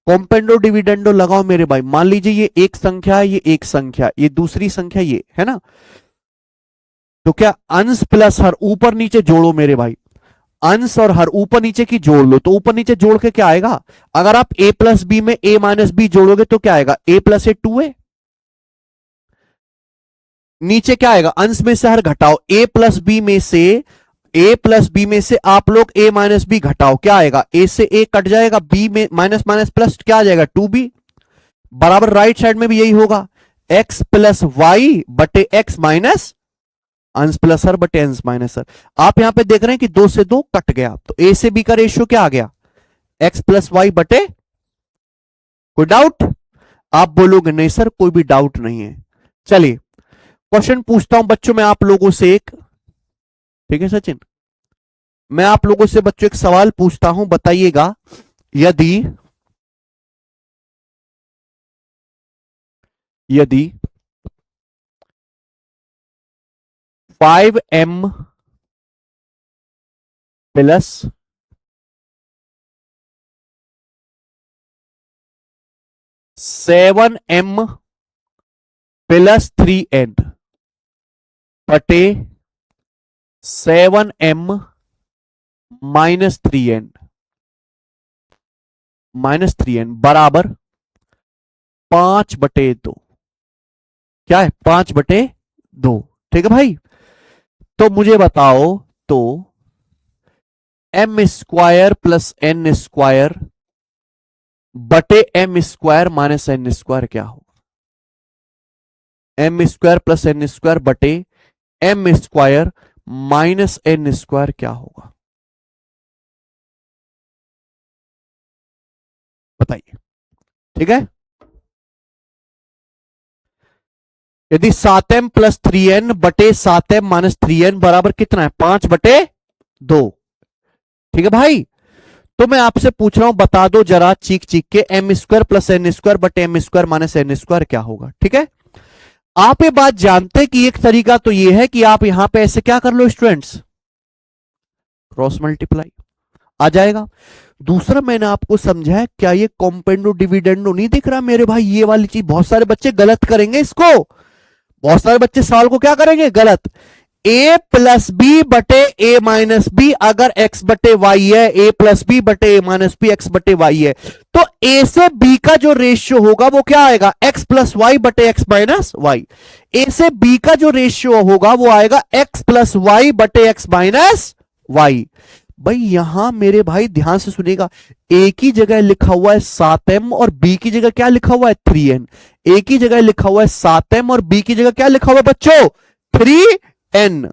कॉम्पेंडो डिविडेंडो लगाओ मेरे भाई। मान लीजिए ये एक संख्या है, ये एक संख्या, ये दूसरी संख्या, ये है ना, तो क्या अंश प्लस हर ऊपर नीचे जोड़ो मेरे भाई, अंश और हर ऊपर नीचे की जोड़ लो, तो ऊपर नीचे जोड़ के क्या आएगा, अगर आप a प्लस बी में a माइनस बी जोड़ोगे तो क्या आएगा, a प्लस ए 2a, नीचे क्या आएगा, अंश में से हर घटाओ, a प्लस बी में से, a प्लस बी में से आप लोग a माइनस बी घटाओ, क्या आएगा, a से a कट जाएगा, b में माइनस माइनस प्लस क्या आ जाएगा 2b, बराबर राइट साइड में भी यही होगा, x प्लस वाई बटे x माइनस अंश प्लस हर बटे अंश माइनस हर। आप यहां पे देख रहे हैं कि 2 से 2 कट गया, तो a से b का रेशियो क्या आ गया, x प्लस वाई बटे, कोई डाउट? आप बोलोगे नहीं सर कोई भी डाउट नहीं है। चलिए क्वेश्चन पूछता हूं बच्चों मैं आप लोगों से एक, ठीक है सचिन, मैं आप लोगों से बच्चों एक सवाल पूछता हूं, बताइएगा। यदि 5m plus 7m plus 3n बटे 7m माइनस 3n बराबर 5/2, क्या है 5/2, ठीक है भाई। तो मुझे बताओ, तो m square plus n square बटे m square minus n square क्या होगा, m square plus n square बटे m square minus n square क्या होगा, बताइए। ठीक है, यदि 7m प्लस 3n बटे 7m माइनस 3n बराबर कितना है, 5/2, ठीक है भाई। तो मैं आपसे पूछ रहा हूं, बता दो जरा चीख चीख के, m square plus n square बटे m square minus n square क्या होगा। ठीक है, आप ये बात जानते कि एक तरीका तो ये है कि आप यहां पे ऐसे क्या कर लो स्टूडेंट्स, क्रॉस मल्टीप्लाई आ जाएगा। दूसरा मैंने आपको समझाया, क्या ये कॉम्पेंडो डिविडेंडो नहीं दिख रहा मेरे भाई, ये वाली चीज बहुत सारे बच्चे गलत करेंगे इसको, बहुत सारे बच्चे सवाल को क्या करेंगे गलत। a प्लस बी बटे ए माइनस बी अगर x बटे वाई है, a प्लस बी बटे ए माइनस बी x बटे वाई है, तो a से b का जो रेशियो होगा वो क्या आएगा, x प्लस वाई बटे x माइनस वाई। a से b का जो रेशियो होगा वो आएगा x प्लस वाई बटे x माइनस वाई। भाई यहां मेरे भाई ध्यान से सुनेगा, ए की जगह लिखा हुआ है 7m और बी की जगह क्या लिखा हुआ है 3n। ए की जगह लिखा हुआ है 7m और बी की जगह क्या लिखा हुआ है बच्चों 3n।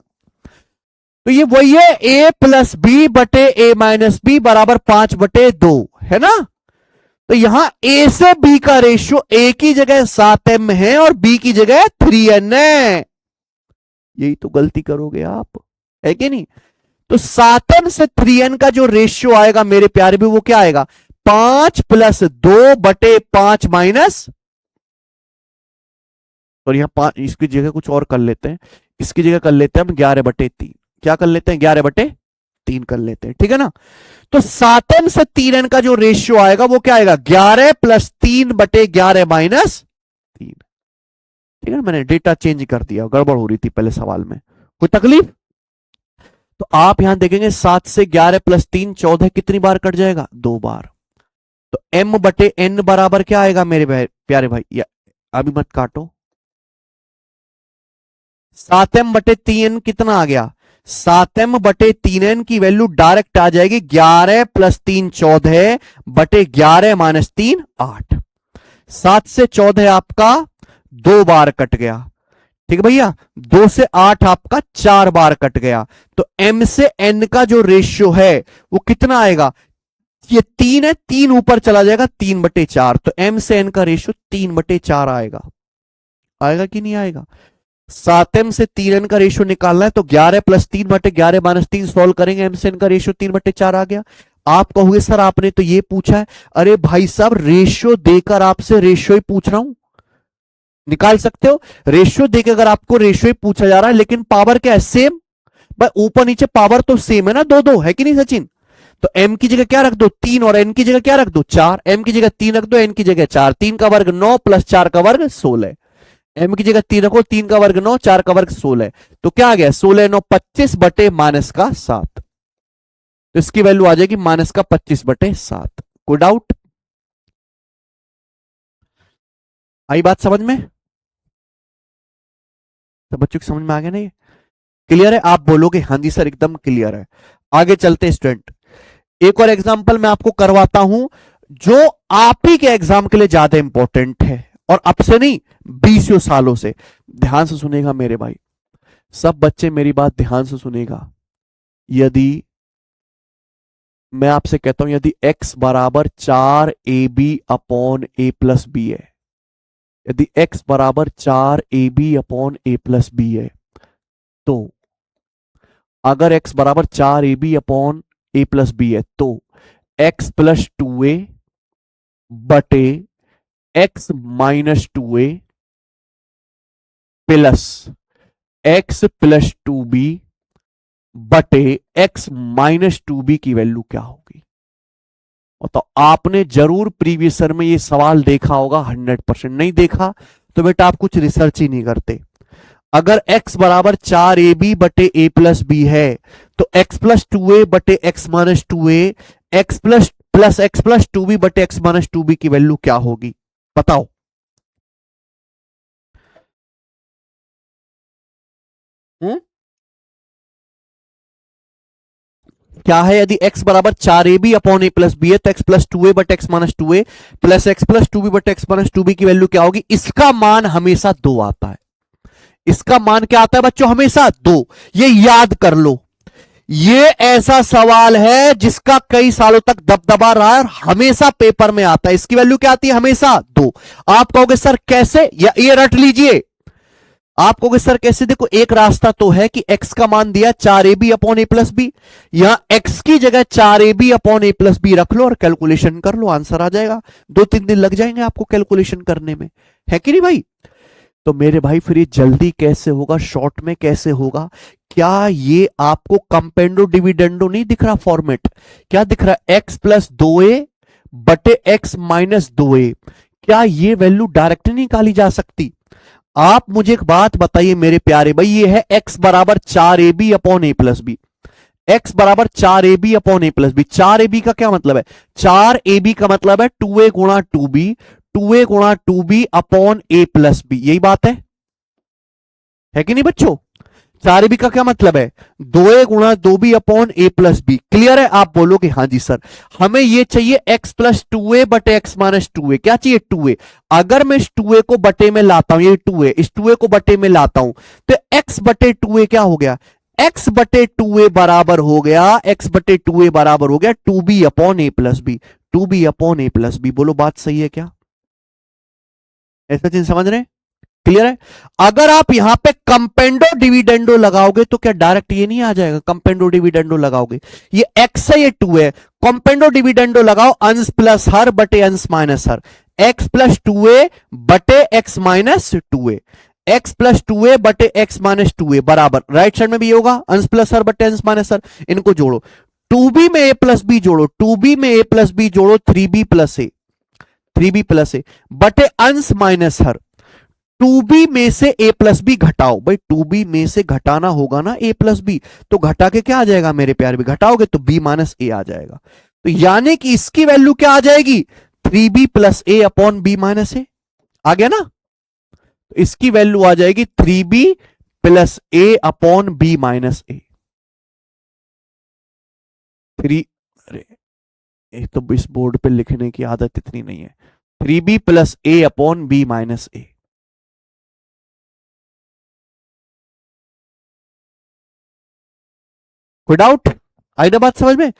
तो ये वही है a प्लस बी बटे ए माइनस बी बराबर 5/2 है ना। तो यहां a से b का रेशियो a की जगह 7m है और b की जगह 3n है। यही तो गलती करोगे आप, है कि नहीं। तो 7m से 3n का जो रेशियो आएगा मेरे प्यारे भी वो क्या आएगा 5 + 2/5 माइनस, और यहां 5 इसकी जगह कुछ और कर लेते हैं, इसकी जगह कर लेते हैं हम 11/3। क्या कर लेते हैं 11/3 कर लेते हैं, ठीक है ना। तो 7m से 3n का जो रेशियो आएगा वो क्या आएगा 11 + 3/11 माइनस 3। ठीक है ना, मैंने डेटा चेंज कर दिया, गड़बड़ हो रही थी पहले सवाल में, कोई तकलीफ। तो आप यहां देखेंगे 7 से 11 + 3 14 कितनी बार कट जाएगा 2 बार। तो m/n बराबर क्या आएगा मेरे प्यारे भाई, या अभी मत काटो, 7m/3n कितना आ गया 7m/3n की वैल्यू डायरेक्ट आ जाएगी 11 + 3 14/11 माइनस 3 8। 7 से 14 आपका 2 बार कट गया, ठीक है भैया। 2 से 8 आपका 4 बार कट गया। तो m से n का जो रेशियो है वो कितना आएगा, ये 3 है, 3 ऊपर चला जाएगा 3/4। तो m से n का रेशियो 3/4 आएगा। आएगा कि नहीं आएगा। 7m से 3n का रेशियो निकालना है तो 11 + 3/11 माइनस 3 सॉल्व करेंगे, m से n का रेशियो 3/4 आ गया। आप कहोगे सर आपने तो ये पूछा है, अरे भाई साहब रेशियो देकर आपसे रेशियो ही पूछ रहा हूं, निकाल सकते हो। रेशियो देकर अगर आपको रेशियो ही पूछा जा रहा है लेकिन पावर क्या है सेम, भाई ऊपर नीचे पावर तो सेम है ना, 2 है कि नहीं सचिन। तो m की जगह क्या रख दो 3 और n की जगह क्या रख दो 4। m की जगह 3 रख दो, n की जगह 4, 3 का वर्ग 9 + 4 का वर्ग 16। m की जगह 3 रखो, 3 का वर्ग 9, 4 का वर्ग 16। तो क्या आ गया 16 9 25/-7। तो इसकी वैल्यू आ जाएगी -25/7। कोई डाउट, आई बात समझ में, तो बच्चों की समझ में आ गया नहीं, क्लियर है। आप बोलोगे हाँ जी सर एकदम क्लियर है। आगे चलते स्टूडेंट, एक और एग्जांपल मैं आपको करवाता हूं जो आप ही के एग्जाम के लिए ज्यादा इंपॉर्टेंट है, और अब से नहीं 20 सालों से। ध्यान से सुनेगा मेरे भाई, सब बच्चे मेरी बात ध्यान से सुनेगा। यदि मैं आपसे कहता हूं यदि x बराबर 4ab/a+b है, यदि x बराबर 4ab/a+b है, तो अगर x बराबर 4ab/a+b है तो x + 2a बटे x - 2a plus x + 2b बटे x - 2b की वैल्यू क्या होगी। तो आपने जरूर प्रीवियस ईयर में ये सवाल देखा होगा, 100%। नहीं देखा तो बेटा आप कुछ रिसर्च ही नहीं करते। अगर x बराबर 4ab/a+b है तो x + 2a बटे x - 2a x + 2b बटे x - 2b की वैल्यू क्या होगी बताओ। क्या है, यदि x बराबर 4ab/a+b है तो x + 2a बटे x - 2a plus x + 2b बटे x - 2b की वैल्यू क्या होगी। इसका मान हमेशा 2 आता है, इसका मान क्या आता है बच्चों हमेशा 2। ये याद कर लो, ये ऐसा सवाल है जिसका कई सालों तक दबदबा रहा है और हमेशा पेपर में आता है। इसकी वैल्यू क्या आती है हमेशा 2। आप कहोगे सर कैसे, या ये रट लीजिए, आप कहोगे सर कैसे, देखो एक रास्ता तो है कि x का मान दिया 4ab/a+b, यहां x की जगह 4ab/a+b रख लो और कैलकुलेशन कर लो, आंसर आ जाएगा। 2-3 दिन लग जाएंगे आपको कैलकुलेशन करने में, है कि नहीं भाई। तो मेरे भाई फिर ये जल्दी कैसे होगा, शॉर्ट में कैसे होगा। क्या ये आपको कंपेंडो डिविडेंडो नहीं दिख रहा फॉर्मेट, क्या दिख रहा है x + 2a बटे x - 2a। क्या ये वैल्यू डायरेक्ट नहीं निकाली जा सकती। आप मुझे एक बात बताइए मेरे प्यारे भाई, ये है x बराबर 4ab/a+b, x बराबर 4ab/a+b। 4ab का क्या मतलब है, 4ab का मतलब है 2a गुणा 2b, 2a गुणा 2b/a+b, यही बात है कि नहीं बच्चों। 4 बी का क्या मतलब है, 2a गुणा 2b upon a plus B. Clear है? आप बोलोगे हाँ जी सर, हमें ये चाहिए x प्लस 2a बटे x माइनस 2a। क्या चाहिए? 2a। अगर मैं इस 2a को बटे में लाता हूं, ये 2a, इस 2a को बटे में लाता हूं, तो x बटे 2a क्या हो गया, x बटे 2a बराबर हो गया, x बटे 2a बराबर हो गया 2b upon a plus B. 2b upon a plus B. बोलो बात सही है क्या? ऐसा चीज समझ रहे हैं? क्लियर है? अगर आप यहां पे कंपेंडो डिविडेंडो लगाओगे तो क्या डायरेक्ट ये नहीं आ जाएगा? कंपेंडो डिविडेंडो लगाओगे, ये x है ये 2 है, कंपेंडो डिविडेंडो लगाओ, अंश प्लस हर बटे अंश माइनस हर, x प्लस 2a बटे x minus 2a, x plus 2a बटे x माइनस 2a बराबर, राइट साइड में भी होगा अंश प्लस हर बटे अंश माइनस हर। इनको जोड़ो, 2b में a प्लस बी जोड़ो, 2b में a प्लस बी जोड़ो, 3b plus a, 3b plus a बटे अंश माइनस हर। 2b में से a प्लस बी घटाओ, भाई 2b में से घटाना होगा ना a प्लस बी, तो घटा के क्या आ जाएगा मेरे प्यारे? भी घटाओगे तो b माइनस ए आ जाएगा। तो यानी कि इसकी वैल्यू क्या आ जाएगी? 3b प्लस ए अपॉन बी माइनस ए। आ गया ना? तो इसकी वैल्यू आ जाएगी 3b प्लस ए अपॉन बी माइनस ए। 3, अरे एक तो इस बोर्ड पे लिखने की आदत इतनी नहीं है। 3b प्लस ए अपॉन बी माइनस ए। कोई डाउट? आई ना बात समझ में?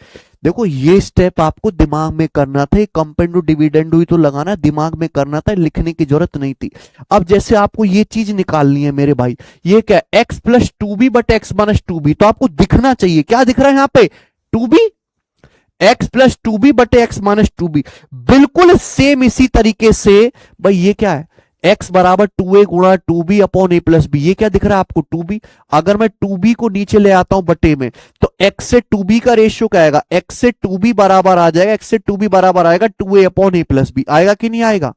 देखो ये स्टेप आपको दिमाग में करना था, कंपेंडो डिविडेंडो ही तो लगाना, दिमाग में करना था, लिखने की जरूरत नहीं थी। अब जैसे आपको ये चीज निकालनी है मेरे भाई, ये क्या है, x plus 2b but x minus 2b, तो आपको दिखना चाहिए, क्या दिख रहा है यहाँ पे? 2b, x प्लस 2b बटे एक्स माइनस 2b। बिल्कुल सेम इसी तरीके से भाई ये क्या है, x बराबर 2a गुणा 2b upon a plus B. ये क्या दिख रहा है आपको? 2b। अगर मैं 2b को नीचे ले आता हूं बटे में, तो x से 2b का रेशियो क्या आएगा? x से 2b बराबर आ जाएगा, x से 2b बराबर आएगा 2a upon a plus B. आएगा कि नहीं आएगा?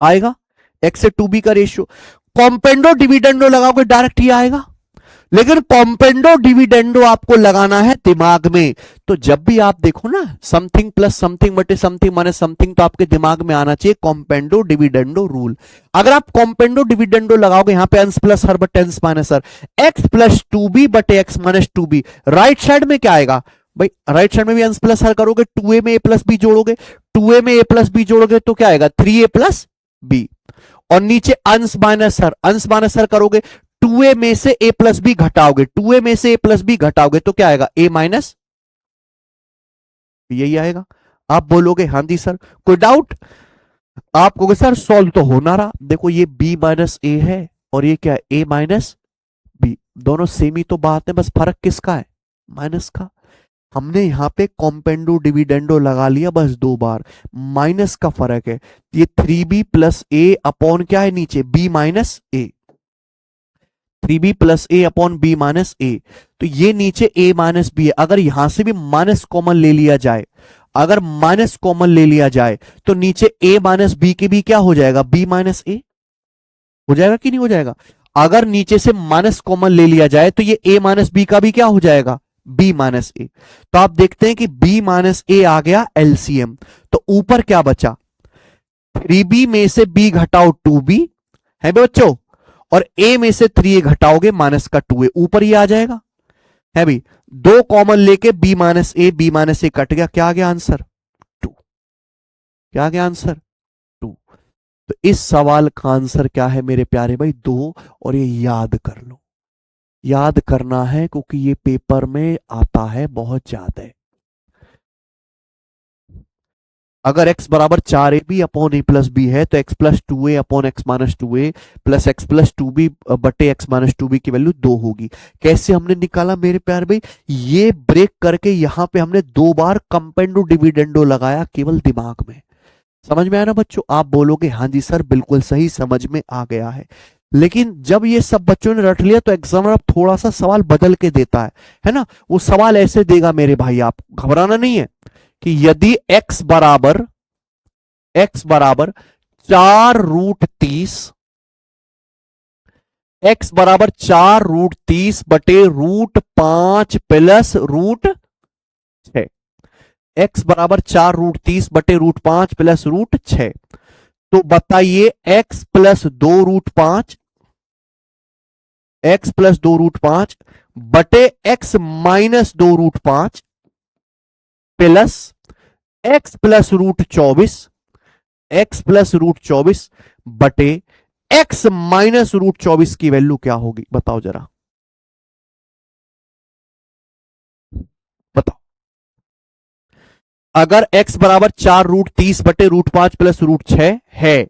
आएगा। x से 2b का रेशियो, कॉम्पेंडो डिविडेंडो लगाओगे डायरेक्ट ही आएगा। लेकिन कॉम्पेंडो डिविडेंडो आपको लगाना है दिमाग में। तो जब भी आप देखो ना समथिंग प्लस समथिंग बटे समथिंग माइनस समथिंग, तो आपके दिमाग में आना चाहिए कॉम्पेंडो डिविडेंडो रूल। अगर आप कॉम्पेंडो डिविडेंडो लगाओगे, यहां पे अंश प्लस हर बटे अंश माइनस हर, एक्स प्लस 2b बटे X minus 2b, right side में क्या आएगा भाई? राइट साइड में भी अंश प्लस हर करोगे, 2a में a प्लस बी जोड़ोगे, 2a में a प्लस बी जोड़ोगे तो क्या आएगा? 3a plus B. और नीचे अंश माइनस हर, अंश माइनस हर करोगे, 2a में से a प्लस बी घटाओगे, 2a में से a प्लस बी घटाओगे तो क्या आएगा? a माइनस, यही आएगा। आप बोलोगे हाँ जी सर, कोई डाउट? आप कहोगे सर सॉल्व तो हो ना रहा, देखो ये b माइनस ए है और ये क्या है? a minus B. दोनों सेम ही तो बात है, बस फर्क किसका है? माइनस का। हमने यहां पे कॉम्पेंडो डिविडेंडो लगा लिया बस 2 बार, माइनस का फर्क है। ये 3b प्लस ए अपॉन क्या है नीचे? b माइनस ए। 3b प्लस ए अपॉन बी माइनस ए, तो ये नीचे a माइनस बी है। अगर यहां से भी माइनस कॉमन ले लिया जाए, अगर माइनस कॉमन ले लिया जाए तो नीचे a माइनस बी के भी क्या हो जाएगा? b माइनस ए हो जाएगा कि नहीं हो जाएगा? अगर नीचे से माइनस कॉमन ले लिया जाए तो ये a माइनस बी का भी क्या हो जाएगा? b माइनस ए। तो आप देखते हैं कि b माइनस ए आ गया एलसीएम, तो ऊपर क्या बचा? 3b में से b घटाओ 2b है बच्चों, और a में से 3a घटाओगे माइनस का 2a, ऊपर ही आ जाएगा है भी। 2 कॉमन लेके b माइनस ए कट गया, क्या आ गया आंसर? 2। क्या आ गया आंसर? 2। तो इस सवाल का आंसर क्या है मेरे प्यारे भाई? 2। और ये याद कर लो, याद करना है क्योंकि ये पेपर में आता है बहुत ज्यादा। अगर x बराबर 4ab अपॉन ए प्लस बी है तो x plus 2a upon x minus 2a plus X plus 2b बटे एक्स माइनस 2b की वैल्यू 2 होगी। कैसे हमने निकाला मेरे प्यारे भाई? ये ब्रेक करके यहां पे हमने 2 बार कंपेंडो डिविडेंडो लगाया केवल दिमाग में। समझ में आया ना बच्चों? आप बोलोगे हाँ जी सर बिल्कुल सही, समझ में आ गया है। लेकिन जब ये सब बच्चों ने रट लिया तो एग्जामिनर अब थोड़ा सा सवाल बदल के देता है ना? वो सवाल ऐसे देगा मेरे भाई, आप घबराना नहीं है, कि यदि x बराबर 4√30, x बराबर 4√30 बटे √5 प्लस √6, x बराबर 4√30 बटे √5 प्लस √6, तो बताइए x plus 2√5 X plus 2 root 5 बटे X minus 2 root 5 plus x plus root 24 बटे x माइनस रूट 24 की वैल्यू क्या होगी बताओ जरा, बताओ। अगर x बराबर 4 रूट 30 बटे रूट 5 प्लस रूट 6 है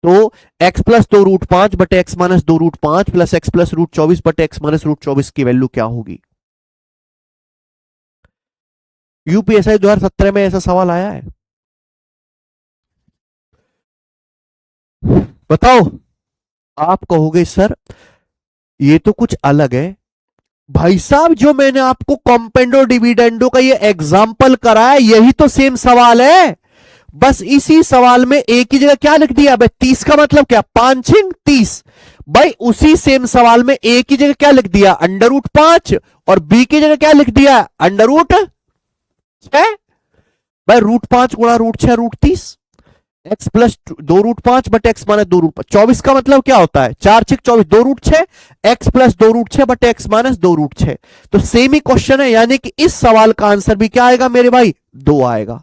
तो x प्लस 2 रूट 5 बटे X minus 2 root 5 plus X plus root 24 बटे एक्स माइनस रूट 24 की वैल्यू क्या होगी? यूपीएससी 2017 में ऐसा सवाल आया है, बताओ। आप कहोगे सर ये तो कुछ अलग है। भाई साहब जो मैंने आपको कॉम्पेंडो डिविडेंडो का ये एग्जाम्पल कराया यही तो सेम सवाल है, बस इसी सवाल में एक ही जगह क्या लिख दिया भाई 30 का मतलब क्या 5×30। भाई उसी सेम सवाल में एक ही जगह क्या लिख दिया √5 और बी की जगह क्या लिख दिया √6। भाई √5 गुणा √6 √30 एक्स प्लस 2 रूट 5 बटे एक्स माइनस 2 रूट 24 का मतलब क्या होता है 4×6 = 24 2 रूट 6 एक्स प्लस 2 रूट 6 बटे एक्स माइनस 2 रूट 6। तो सेम ही क्वेश्चन है, यानी कि इस सवाल का आंसर भी क्या आएगा मेरे भाई 2 आएगा।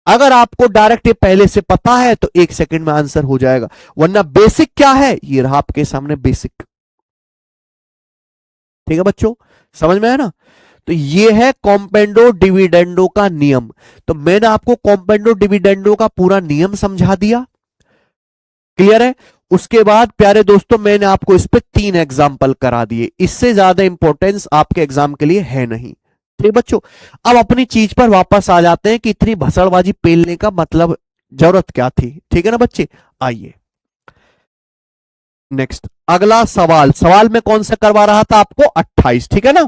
अगर आपको डायरेक्ट ये पहले से पता है तो 1 सेकंड में आंसर हो जाएगा, वरना बेसिक क्या है ये रहा आपके सामने बेसिक। ठीक है बच्चों, समझ में है ना। तो ये है कॉम्पेंडो डिविडेंडो का नियम। तो मैंने आपको कॉम्पेंडो डिविडेंडो का पूरा नियम समझा दिया, क्लियर है। उसके बाद प्यारे दोस्तों मैंने आपको इस पे 3 एग्जाम्पल करा दिए, इससे ज्यादा इंपॉर्टेंस आपके एग्जाम के लिए है नहीं। ठीक बच्चों, अब अपनी चीज पर वापस आ जाते हैं कि इतनी भसड़बाजी पेलने का मतलब जरूरत क्या थी। ठीक है ना बच्चे, आइए नेक्स्ट अगला सवाल में कौन सा करवा रहा था आपको 28, ठीक है ना।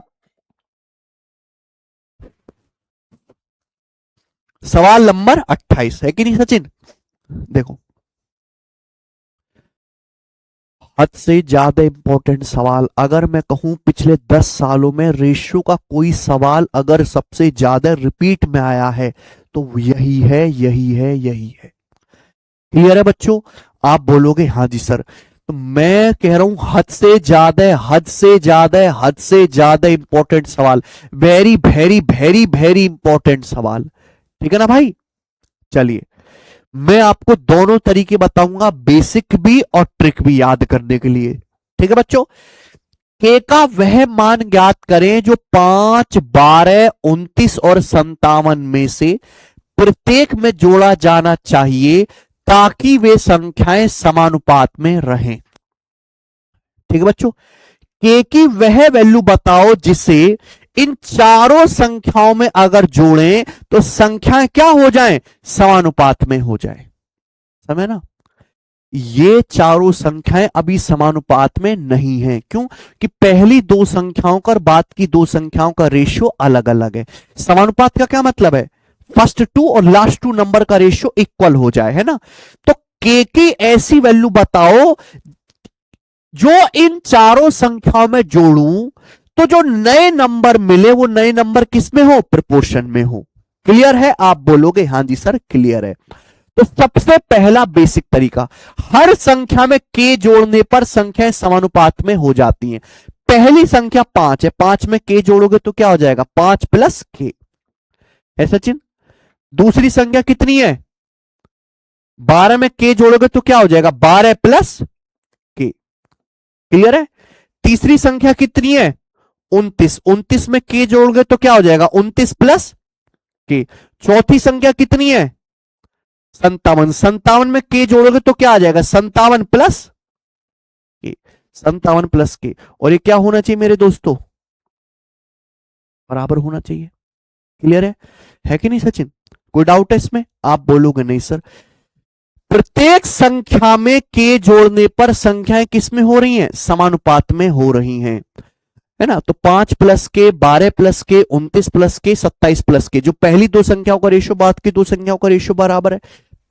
सवाल नंबर 28 है कि नहीं सचिन? देखो हद से ज्यादा इंपॉर्टेंट सवाल, अगर मैं कहूं पिछले 10 सालों में रेशियो का कोई सवाल अगर सबसे ज्यादा रिपीट में आया है तो यही है, यही है, यही है। क्लियर है बच्चों? आप बोलोगे हाँ जी सर, तो मैं कह रहा हूं हद से ज्यादा, हद से ज्यादा, हद से ज्यादा इंपॉर्टेंट सवाल, very very very very important सवाल। ठीक है ना भाई, चलिए मैं आपको दोनों तरीके बताऊंगा, बेसिक भी और ट्रिक भी याद करने के लिए। ठीक है बच्चों, के का वह मान ज्ञात करें जो 5, 12, 29 और 57 में से प्रत्येक में जोड़ा जाना चाहिए ताकि वे संख्याएं समानुपात में रहें। ठीक है बच्चों, के की वह वैल्यू बताओ जिसे इन चारों संख्याओं में अगर जोड़ें तो संख्याएं क्या हो जाएं समानुपात में हो जाए। समझे ना, ये चारों संख्याएं अभी समानुपात में नहीं है, क्यों कि पहली 2 संख्याओं का और बाद की 2 संख्याओं का रेशियो अलग अलग है। समानुपात का क्या मतलब है फर्स्ट 2 और लास्ट 2 नंबर का रेशियो इक्वल हो जाए, है ना। तो के की ऐसी वैल्यू बताओ जो इन चारों संख्याओं में जोड़ूं तो जो नए नंबर मिले वो नए नंबर किस में हो प्रोपोर्शन में हो। क्लियर है? आप बोलोगे हाँ जी सर क्लियर है। तो सबसे पहला बेसिक तरीका, हर संख्या में के जोड़ने पर संख्याएं समानुपात में हो जाती हैं। पहली संख्या 5 है, 5 में के जोड़ोगे तो क्या हो जाएगा 5 प्लस के, है सचिन। दूसरी संख्या कितनी है 12 में के जोड़ोगे तो क्या हो जाएगा 12 प्लस के, क्लियर है। तीसरी संख्या कितनी है 29, 29 में के जोड़ोगे तो क्या हो जाएगा 29 प्लस के। चौथी संख्या कितनी है 57, 57 में के जोड़ोगे तो क्या आ जाएगा 57 प्लस के, 57 प्लस के। और ये क्या होना चाहिए मेरे दोस्तों बराबर होना चाहिए। क्लियर है कि नहीं सचिन? कोई डाउट है इसमें? आप बोलोगे नहीं सर, प्रत्येक संख्या में के जोड़ने पर संख्याएं किसमें हो रही हैं समानुपात में हो रही हैं, है ना। तो 5 प्लस के, 12 प्लस के, 29 प्लस के, 27 प्लस के, जो पहली 2 संख्याओं का रेशियो बाद की 2 संख्याओं का रेशियो बराबर है।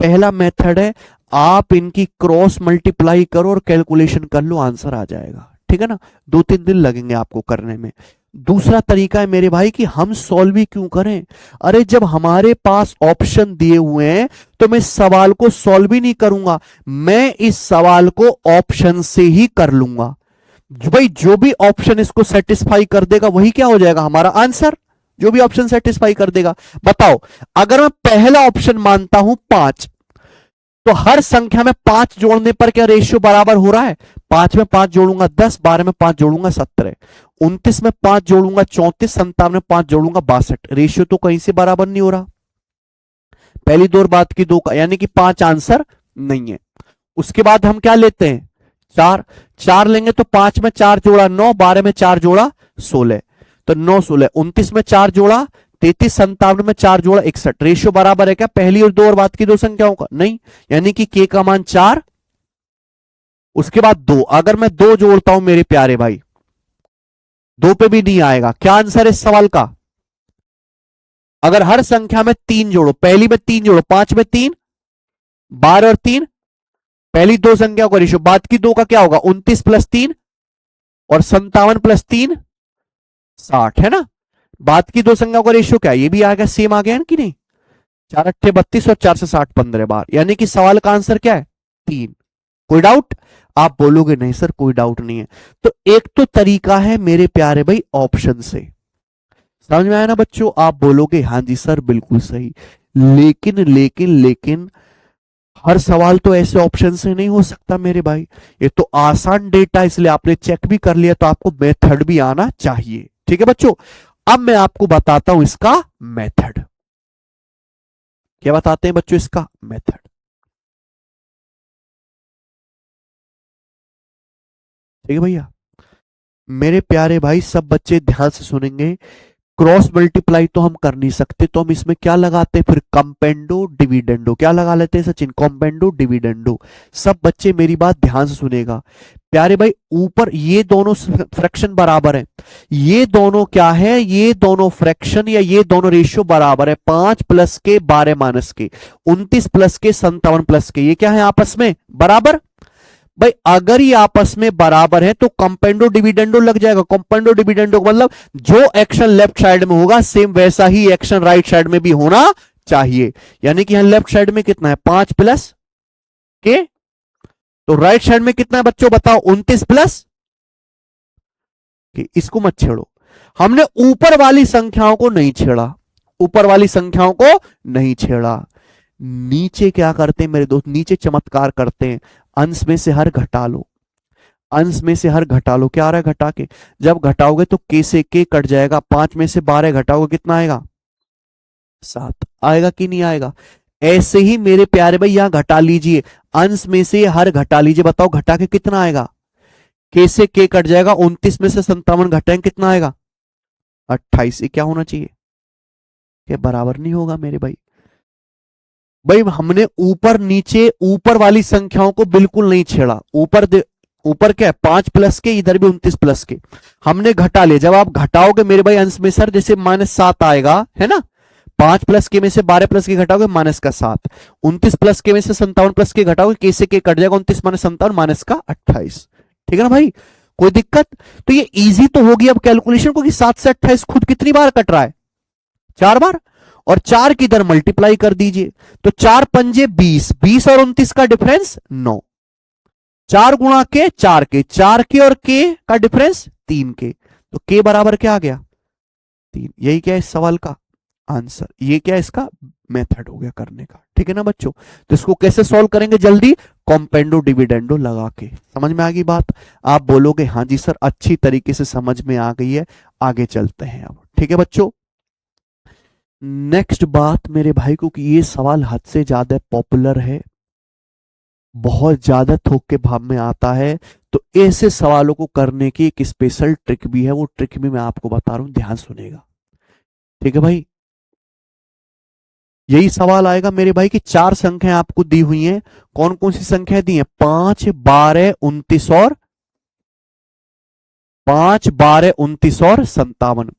पहला मेथड है आप इनकी क्रॉस मल्टीप्लाई करो और कैलकुलेशन कर लो, आंसर आ जाएगा। ठीक है ना, 2-3 दिन लगेंगे आपको करने में। दूसरा तरीका है मेरे भाई कि हम सॉल्व ही क्यों करें, अरे जब हमारे पास ऑप्शन दिए हुए हैं तो मैं इस सवाल को सॉल्व ही नहीं करूंगा, मैं इस सवाल को ऑप्शन से ही कर लूंगा। भाई जो भी ऑप्शन इसको सेटिस्फाई कर देगा वही क्या हो जाएगा हमारा आंसर, जो भी ऑप्शन सेटिस्फाई कर देगा। बताओ, अगर मैं पहला ऑप्शन मानता हूं 5, तो हर संख्या में 5 जोड़ने पर क्या रेशियो बराबर हो रहा है? 5 में 5 जोड़ूंगा 10, 12 में 5 जोड़ूंगा 17, 29 में 5 जोड़ूंगा 34, 57 में 5 जोड़ूंगा 62। रेशियो तो कहीं से बराबर नहीं हो रहा, पहली दो बात की दो का, यानी कि 5 आंसर नहीं है। उसके बाद हम क्या लेते हैं? 4, 4 लेंगे तो 5 में 4 जोड़ा 9, 12 में 4 जोड़ा 16, तो 9 16, 29 में 4 जोड़ा 33, 57 में 4 जोड़ा 61। रेशियो बराबर है क्या पहली और दो और बात की दो संख्याओं का? नहीं, यानी कि के का मान 4, उसके बाद 2। अगर मैं 2 जोड़ता हूं मेरे प्यारे भाई, 2 पे भी नहीं आएगा। क्या आंसर है इस सवाल का? अगर हर संख्या में 3 जोड़ो, पहली में 3 जोड़ो, 5 में 3, 12 और 3, पहली दो संख्या का रेशियो, बाद की दो का क्या होगा? 29 प्लस 3 और 57 प्लस 3 60, है ना? बाद की दो संख्या का रेशियो क्या है? ये भी आ गया, सेम आ गया कि नहीं? 4 अट्ठे 32 और 4 से 60 15 बार, यानी कि सवाल का आंसर क्या है? 3। कोई डाउट? आप बोलोगे नहीं सर कोई डाउट नहीं है। तो एक तो तरीका है मेरे प्यारे भाई ऑप्शन से, समझ में आया ना बच्चों? आप बोलोगे हाँ जी सर बिल्कुल सही, लेकिन लेकिन लेकिन हर सवाल तो ऐसे ऑप्शन से नहीं हो सकता मेरे भाई। ये तो आसान डेटा, इसलिए आपने चेक भी कर लिया, तो आपको मेथड भी आना चाहिए। ठीक है बच्चों, अब मैं आपको बताता हूं इसका मेथड। क्या बताते हैं बच्चों इसका मेथड? ठीक है भैया, मेरे प्यारे भाई सब बच्चे ध्यान से सुनेंगे। क्रॉस मल्टीप्लाई तो हम कर नहीं सकते, तो हम इसमें क्या लगाते हैं फिर? कंपेंडो डिविडेंडो। क्या लगा लेते हैं सचिन? कंपेंडो डिविडेंडो। सब बच्चे मेरी बात ध्यान से सुनेगा प्यारे भाई। ऊपर ये दोनों फ्रैक्शन बराबर है, ये दोनों क्या है? ये दोनों फ्रैक्शन या ये दोनों रेशियो बराबर है। 5 प्लस के 12 माइनस के, 29 प्लस के 57 प्लस के, ये क्या है आपस में? बराबर। भाई अगर ये आपस में बराबर है तो कंपेंडो डिविडेंडो लग जाएगा। कंपेंडो डिविडेंडो मतलब जो एक्शन लेफ्ट साइड में होगा सेम वैसा ही एक्शन राइट साइड में भी होना चाहिए। यानी कि यहां लेफ्ट साइड में कितना है? 5 प्लस के, तो राइट साइड में कितना है बच्चों बताओ? 29 प्लस के। इसको मत छेड़ो, हमने ऊपर वाली संख्याओं को नहीं छेड़ा, ऊपर वाली संख्याओं को नहीं छेड़ा। नीचे क्या करते हैं मेरे दोस्त? नीचे चमत्कार करते हैं, अंश में से हर घटा लो, अंश में से हर घटा लो। क्या आ रहा है घटा के? जब घटाओगे तो के से के कट जाएगा, 5 में से 12 घटाओगे कितना आएगा? 7 आएगा कि नहीं आएगा? ऐसे ही मेरे प्यारे भाई यहां घटा लीजिए, अंश में से हर घटा लीजिए। बताओ घटा के कितना आएगा? के से के कट जाएगा, 29 में से 57 घटाएंगे कितना आएगा? 28। ये क्या होना चाहिए? क्या बराबर नहीं होगा मेरे भाई? भाई हमने ऊपर नीचे ऊपर वाली संख्याओं को बिल्कुल नहीं छेड़ा। ऊपर क्या है? 5 प्लस के, इधर भी 29 प्लस के, हमने घटा ले। जब आप घटाओगे मेरे भाई अंश में सर, जैसे -7 आएगा, है ना? 5 प्लस के में से 12 प्लस के घटाओगे माइनस का 7, 29 प्लस के में से 57 प्लस के घटाओगे, के से के कट जाएगा, 29 माइनस 57 माइनस का 28। ठीक है ना भाई? कोई दिक्कत? तो ये इजी तो होगी अब कैलकुलेशन को, कि 7 से 28 खुद कितनी बार कट रहा है? 4 बार। और 4 की इधर मल्टीप्लाई कर दीजिए, तो 4 पंजे 20, 20 और 29 का डिफरेंस 9, 4 गुणा के 4 के, 4 के और के का डिफरेंस 3 के, तो के बराबर क्या आ गया? 3। यही क्या है इस सवाल का आंसर? ये क्या इसका मेथड हो गया करने का। ठीक है ना बच्चों? तो इसको कैसे सॉल्व करेंगे जल्दी? कॉम्पेंडो डिविडेंडो लगा के। समझ में आ गई बात? आप बोलोगे हाँ जी सर अच्छी तरीके से समझ में आ गई है। आगे चलते हैं अब। ठीक है बच्चों, नेक्स्ट बात मेरे भाई को, कि ये सवाल हद से ज्यादा पॉपुलर है, बहुत ज्यादा थोक के भाव में आता है, तो ऐसे सवालों को करने की एक स्पेशल ट्रिक भी है, वो ट्रिक भी मैं आपको बता रहा हूं, ध्यान सुनेगा। ठीक है भाई? यही सवाल आएगा मेरे भाई कि 4 संख्याएं आपको दी हुई हैं, कौन कौन सी संख्याएं दी हैं? 5 12 29 और 5 12 29 और 57।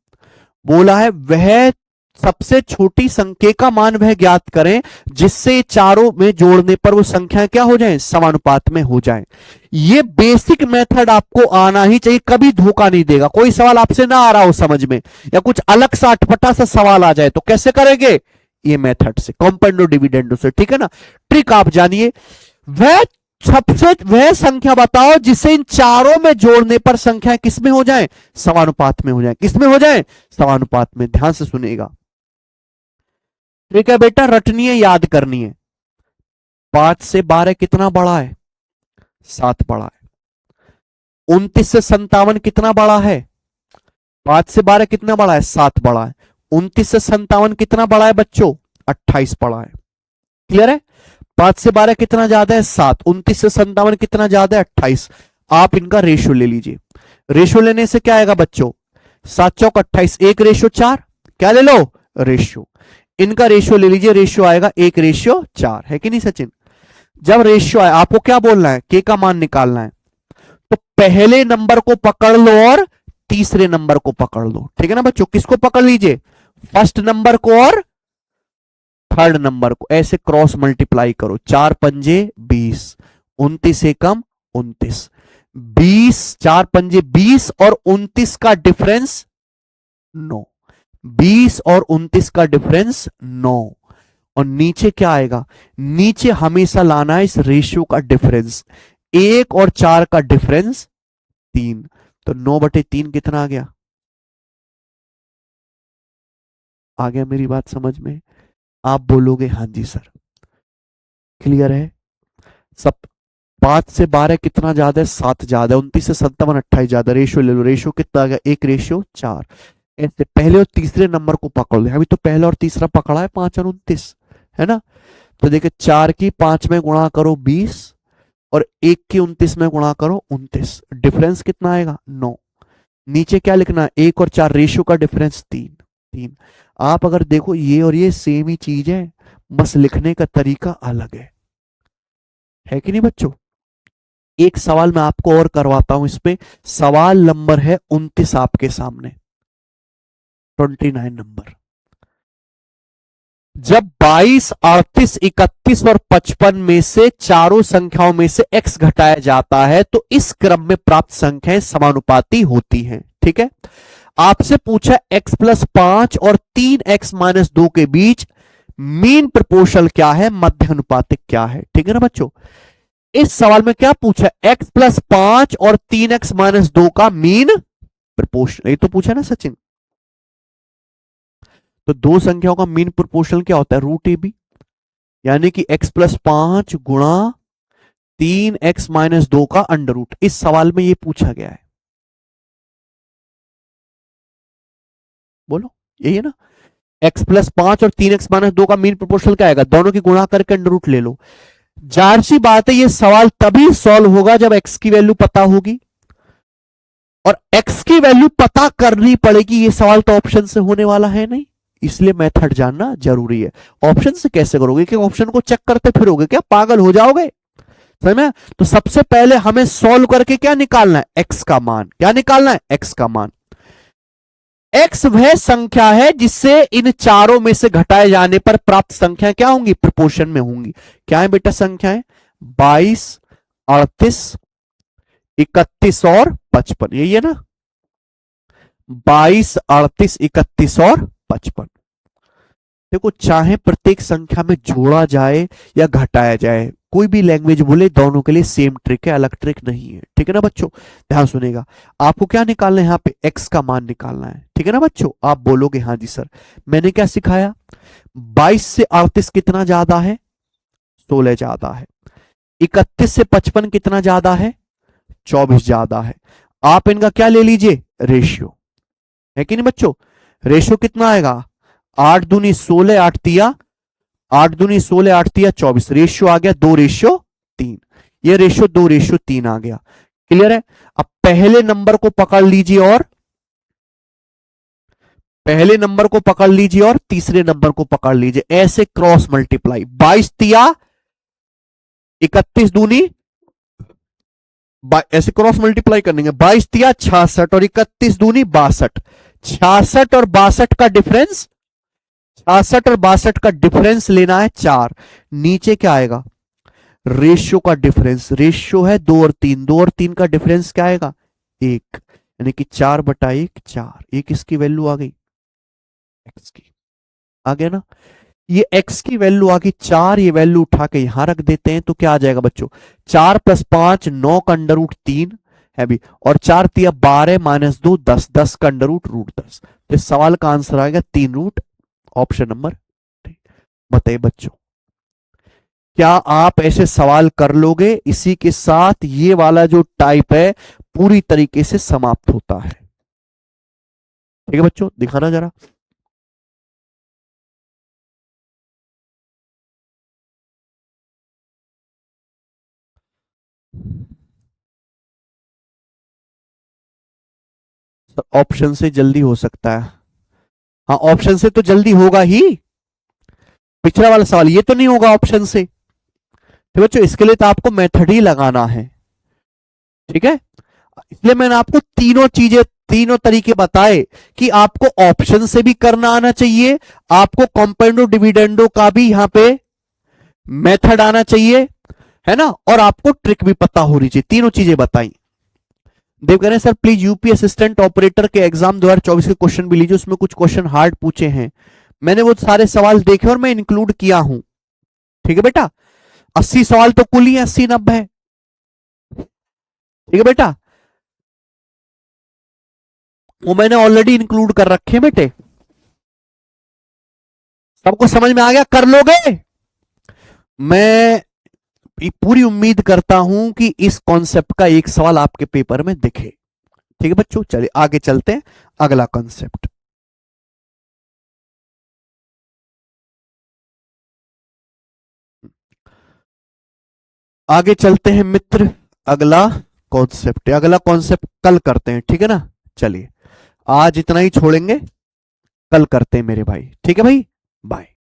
बोला है वह सबसे छोटी संख्या का मान वह ज्ञात करें जिससे चारों में जोड़ने पर वो संख्या क्या हो जाए? समानुपात में हो जाए। ये बेसिक मेथड आपको आना ही चाहिए, कभी धोखा नहीं देगा। कोई सवाल आपसे ना आ रहा हो समझ में, या कुछ अलग सा अटपटा सा सवाल आ जाए, तो कैसे करेंगे? ये मेथड से, कॉम्पेंडो डिविडेंडो से। ठीक है ना? ट्रिक आप जानिए, वह सबसे वह संख्या बताओ जिसे इन चारों में जोड़ने पर संख्या किसमें हो जाए, समानुपात में हो जाए। किसमें हो जाए, समानुपात में। ध्यान से सुनिएगा, ठीक है बेटा, रटनी है, याद करनी है। 5 से 12 कितना बड़ा है, 7 बड़ा है। 29 से 57 कितना बड़ा है, 5 से 12 कितना बड़ा है, 7 बड़ा है। 29 से 57 कितना बड़ा है बच्चों, 28 बड़ा है। क्लियर है। 5 से 12 कितना ज्यादा है, 7। 29 से 57 कितना ज्यादा है, 28। आप इनका रेशियो ले लीजिए। रेशियो लेने से क्या आएगा बच्चों, 7 चौक 28, 1:4। क्या ले लो, रेशियो। इनका रेशियो ले लीजिए, रेशियो आएगा 1:4, है कि नहीं सचिन। जब रेशियो आए, आपको क्या बोलना है, के का मान निकालना है। तो पहले नंबर को पकड़ लो और तीसरे नंबर को पकड़ लो, ठीक है ना बच्चों। किसको पकड़ लीजिए, फर्स्ट नंबर को और थर्ड नंबर को, ऐसे क्रॉस मल्टीप्लाई करो। 4 पंजे 20, 29 एकम 29, 20, 4 पंजे 20 और 29 का डिफरेंस 9। 20 और 29 का डिफरेंस 9। और नीचे क्या आएगा, नीचे हमेशा लाना है इस रेशियो का डिफरेंस। 1 और 4 का डिफरेंस 3। तो 9/3 कितना आ गया, आ गया मेरी बात समझ में। आप बोलोगे हाँ जी सर, क्लियर है सब। 5 से 12 कितना ज्यादा है, 7 ज्यादा है। 29 से 57 28 ज्यादा। रेशियो ले लो, रेशियो कितना आ गया, 1:4। ऐसे पहले और तीसरे नंबर को पकड़ लो। अभी तो पहला और तीसरा पकड़ा है, 5 और 29, है ना। तो देखिए 4 की 5 में गुणा करो 20 और 1 की 29 में गुणा करो 29। डिफरेंस कितना आएगा, 9। नीचे क्या लिखना है, 1 और 4 रेशियो का डिफरेंस 3। आप अगर देखो ये और ये सेम ही चीज है, बस लिखने का तरीका अलग है कि नहीं बच्चों। एक सवाल मैं आपको और करवाता हूं इसमें। सवाल नंबर है 29 आपके सामने, 29 नंबर। जब 22, 38, 31 और 55 में से चारों संख्याओं में से x घटाया जाता है तो इस क्रम में प्राप्त संख्याएं समानुपाती होती हैं, ठीक है। आपसे पूछा x+5 और 3x-2 के बीच मीन प्रपोर्शनल क्या है, मध्य अनुपातिक क्या है, ठीक है ना बच्चों। इस सवाल में क्या पूछा, x+5 और 3x-2 का मीन प्रपोर्शनल, ये तो पूछा ना सचिन। तो दो संख्याओं का मीन प्रोपोर्शनल क्या होता है, √AB, यानी कि x+5 गुणा 3x-2 का अंडर रूट। इस सवाल में ये पूछा गया है, बोलो यही है ना। x+5 और 3x-2 का मीन प्रोपोर्शनल क्या आएगा, दोनों की गुणा करके अंडर रूट ले लो। जाहिर सी बात है ये सवाल तभी सॉल्व होगा जब x की वैल्यू पता होगी, और x की वैल्यू पता करनी पड़ेगी। ये सवाल तो ऑप्शन से होने वाला है नहीं, इसलिए मेथड जानना जरूरी है। ऑप्शन से कैसे करोगे, कि ऑप्शन को चेक करते फिरोगे क्या, पागल हो जाओगे, समझ में। तो सबसे पहले हमें सॉल्व करके क्या निकालना है, एक्स का मान। क्या निकालना है, एक्स का मान। एक्स वह संख्या है जिससे इन चारों में से घटाए जाने पर प्राप्त संख्या क्या होंगी, प्रोपोर्शन में होंगी। क्या है बेटा संख्याएं, 22, 38, 31 और 55, यही है ना। 22, 38, 31 और 55। देखो चाहे प्रत्येक संख्या में जोड़ा जाए या घटाया जाए, कोई भी लैंग्वेज बोले, दोनों के लिए सेम ट्रिक है, अलग ट्रिक नहीं है, ठीक है ना बच्चों। ध्यान सुनेगा, आपको क्या निकालना है, यहाँ पे एक्स का मान निकालना है, ठीक है ना बच्चों। आप बोलोगे हाँ जी सर, मैंने क्या सिखाया, 22 से 38 कितना ज्यादा है, 16 ज्यादा है। 31 से 55 कितना ज्यादा है, 24 ज्यादा है। आप इनका क्या ले लीजिए, रेशियो, है कि नहीं बच्चों। रेशियो कितना आएगा, 8 दूनी 16, 8 तिया 8 दूनी 16, 8 तिया 24। रेशियो आ गया 2:3। ये रेशियो 2:3 आ गया, क्लियर है। अब पहले नंबर को पकड़ लीजिए और तीसरे नंबर को पकड़ लीजिए, ऐसे क्रॉस मल्टीप्लाई। 22 तिया 31 दूनी, ऐसे क्रॉस मल्टीप्लाई करने 22 तिया 66 और 31 दूनी 62। 66 और 62 का डिफरेंस, 66 और 62 का डिफरेंस लेना है 4। नीचे क्या आएगा, रेशियो का डिफरेंस। रेशियो है 2 और 3, 2 और 3 का डिफरेंस क्या आएगा, 1, यानी कि 4/1 4। एक इसकी वैल्यू आ गई, एक्स की, आ गया ना। ये x की वैल्यू आ गई 4, ये वैल्यू उठा के यहां रख देते हैं तो क्या आ जाएगा बच्चों, 4 + 5 9 का अंडर रूट 3 है भी, और 4 तिया 12 - 2 10, 10 का अंडर रूट रूट 10। तो इस सवाल का आंसर आएगा 3 रूट, ऑप्शन नंबर। बताइए बच्चों, क्या आप ऐसे सवाल कर लोगे? इसी के साथ ये वाला जो टाइप है पूरी तरीके से समाप्त होता है। ठीक है बच्चों, दिखाना जरा। ऑप्शन से जल्दी हो सकता है। हाँ, ऑप्शन से तो जल्दी होगा ही। पिछला वाला सवाल ये तो नहीं होगा ऑप्शन से। तो बच्चों इसके लिए तो आपको मेथड ही लगाना है। ठीक है, इसलिए मैंने आपको तीनों चीजें, तीनों तरीके बताए कि आपको ऑप्शन से भी करना आना चाहिए, आपको कंपाउंडो डिविडेंडो का भी यहां पे मेथड आना चाहिए, है ना, और आपको ट्रिक भी पता होनी चाहिए। तीनों चीजें बताई। देव कह रहे हैं sir please UP assistant operator के एग्जाम 2024 के क्वेश्चन भी लीजिए, उसमें कुछ क्वेश्चन हार्ड पूछे हैं। मैंने वो सारे सवाल देखे और मैं इंक्लूड किया हूं। ठीक है बेटा, 80 सवाल तो कुल ही 80-90 है। ठीक है बेटा, वो मैंने ऑलरेडी इंक्लूड कर रखे हैं बेटे। सबको समझ में आ गया? कर लोगे? मैं पूरी उम्मीद करता हूं कि इस कॉन्सेप्ट का एक सवाल आपके पेपर में दिखे। ठीक है बच्चों, चलिए आगे चलते हैं। अगला कॉन्सेप्ट, आगे चलते हैं मित्र। अगला कॉन्सेप्ट, अगला कॉन्सेप्ट कल करते हैं, ठीक है ना। चलिए आज इतना ही छोड़ेंगे, कल करते हैं मेरे भाई। ठीक है भाई, बाय।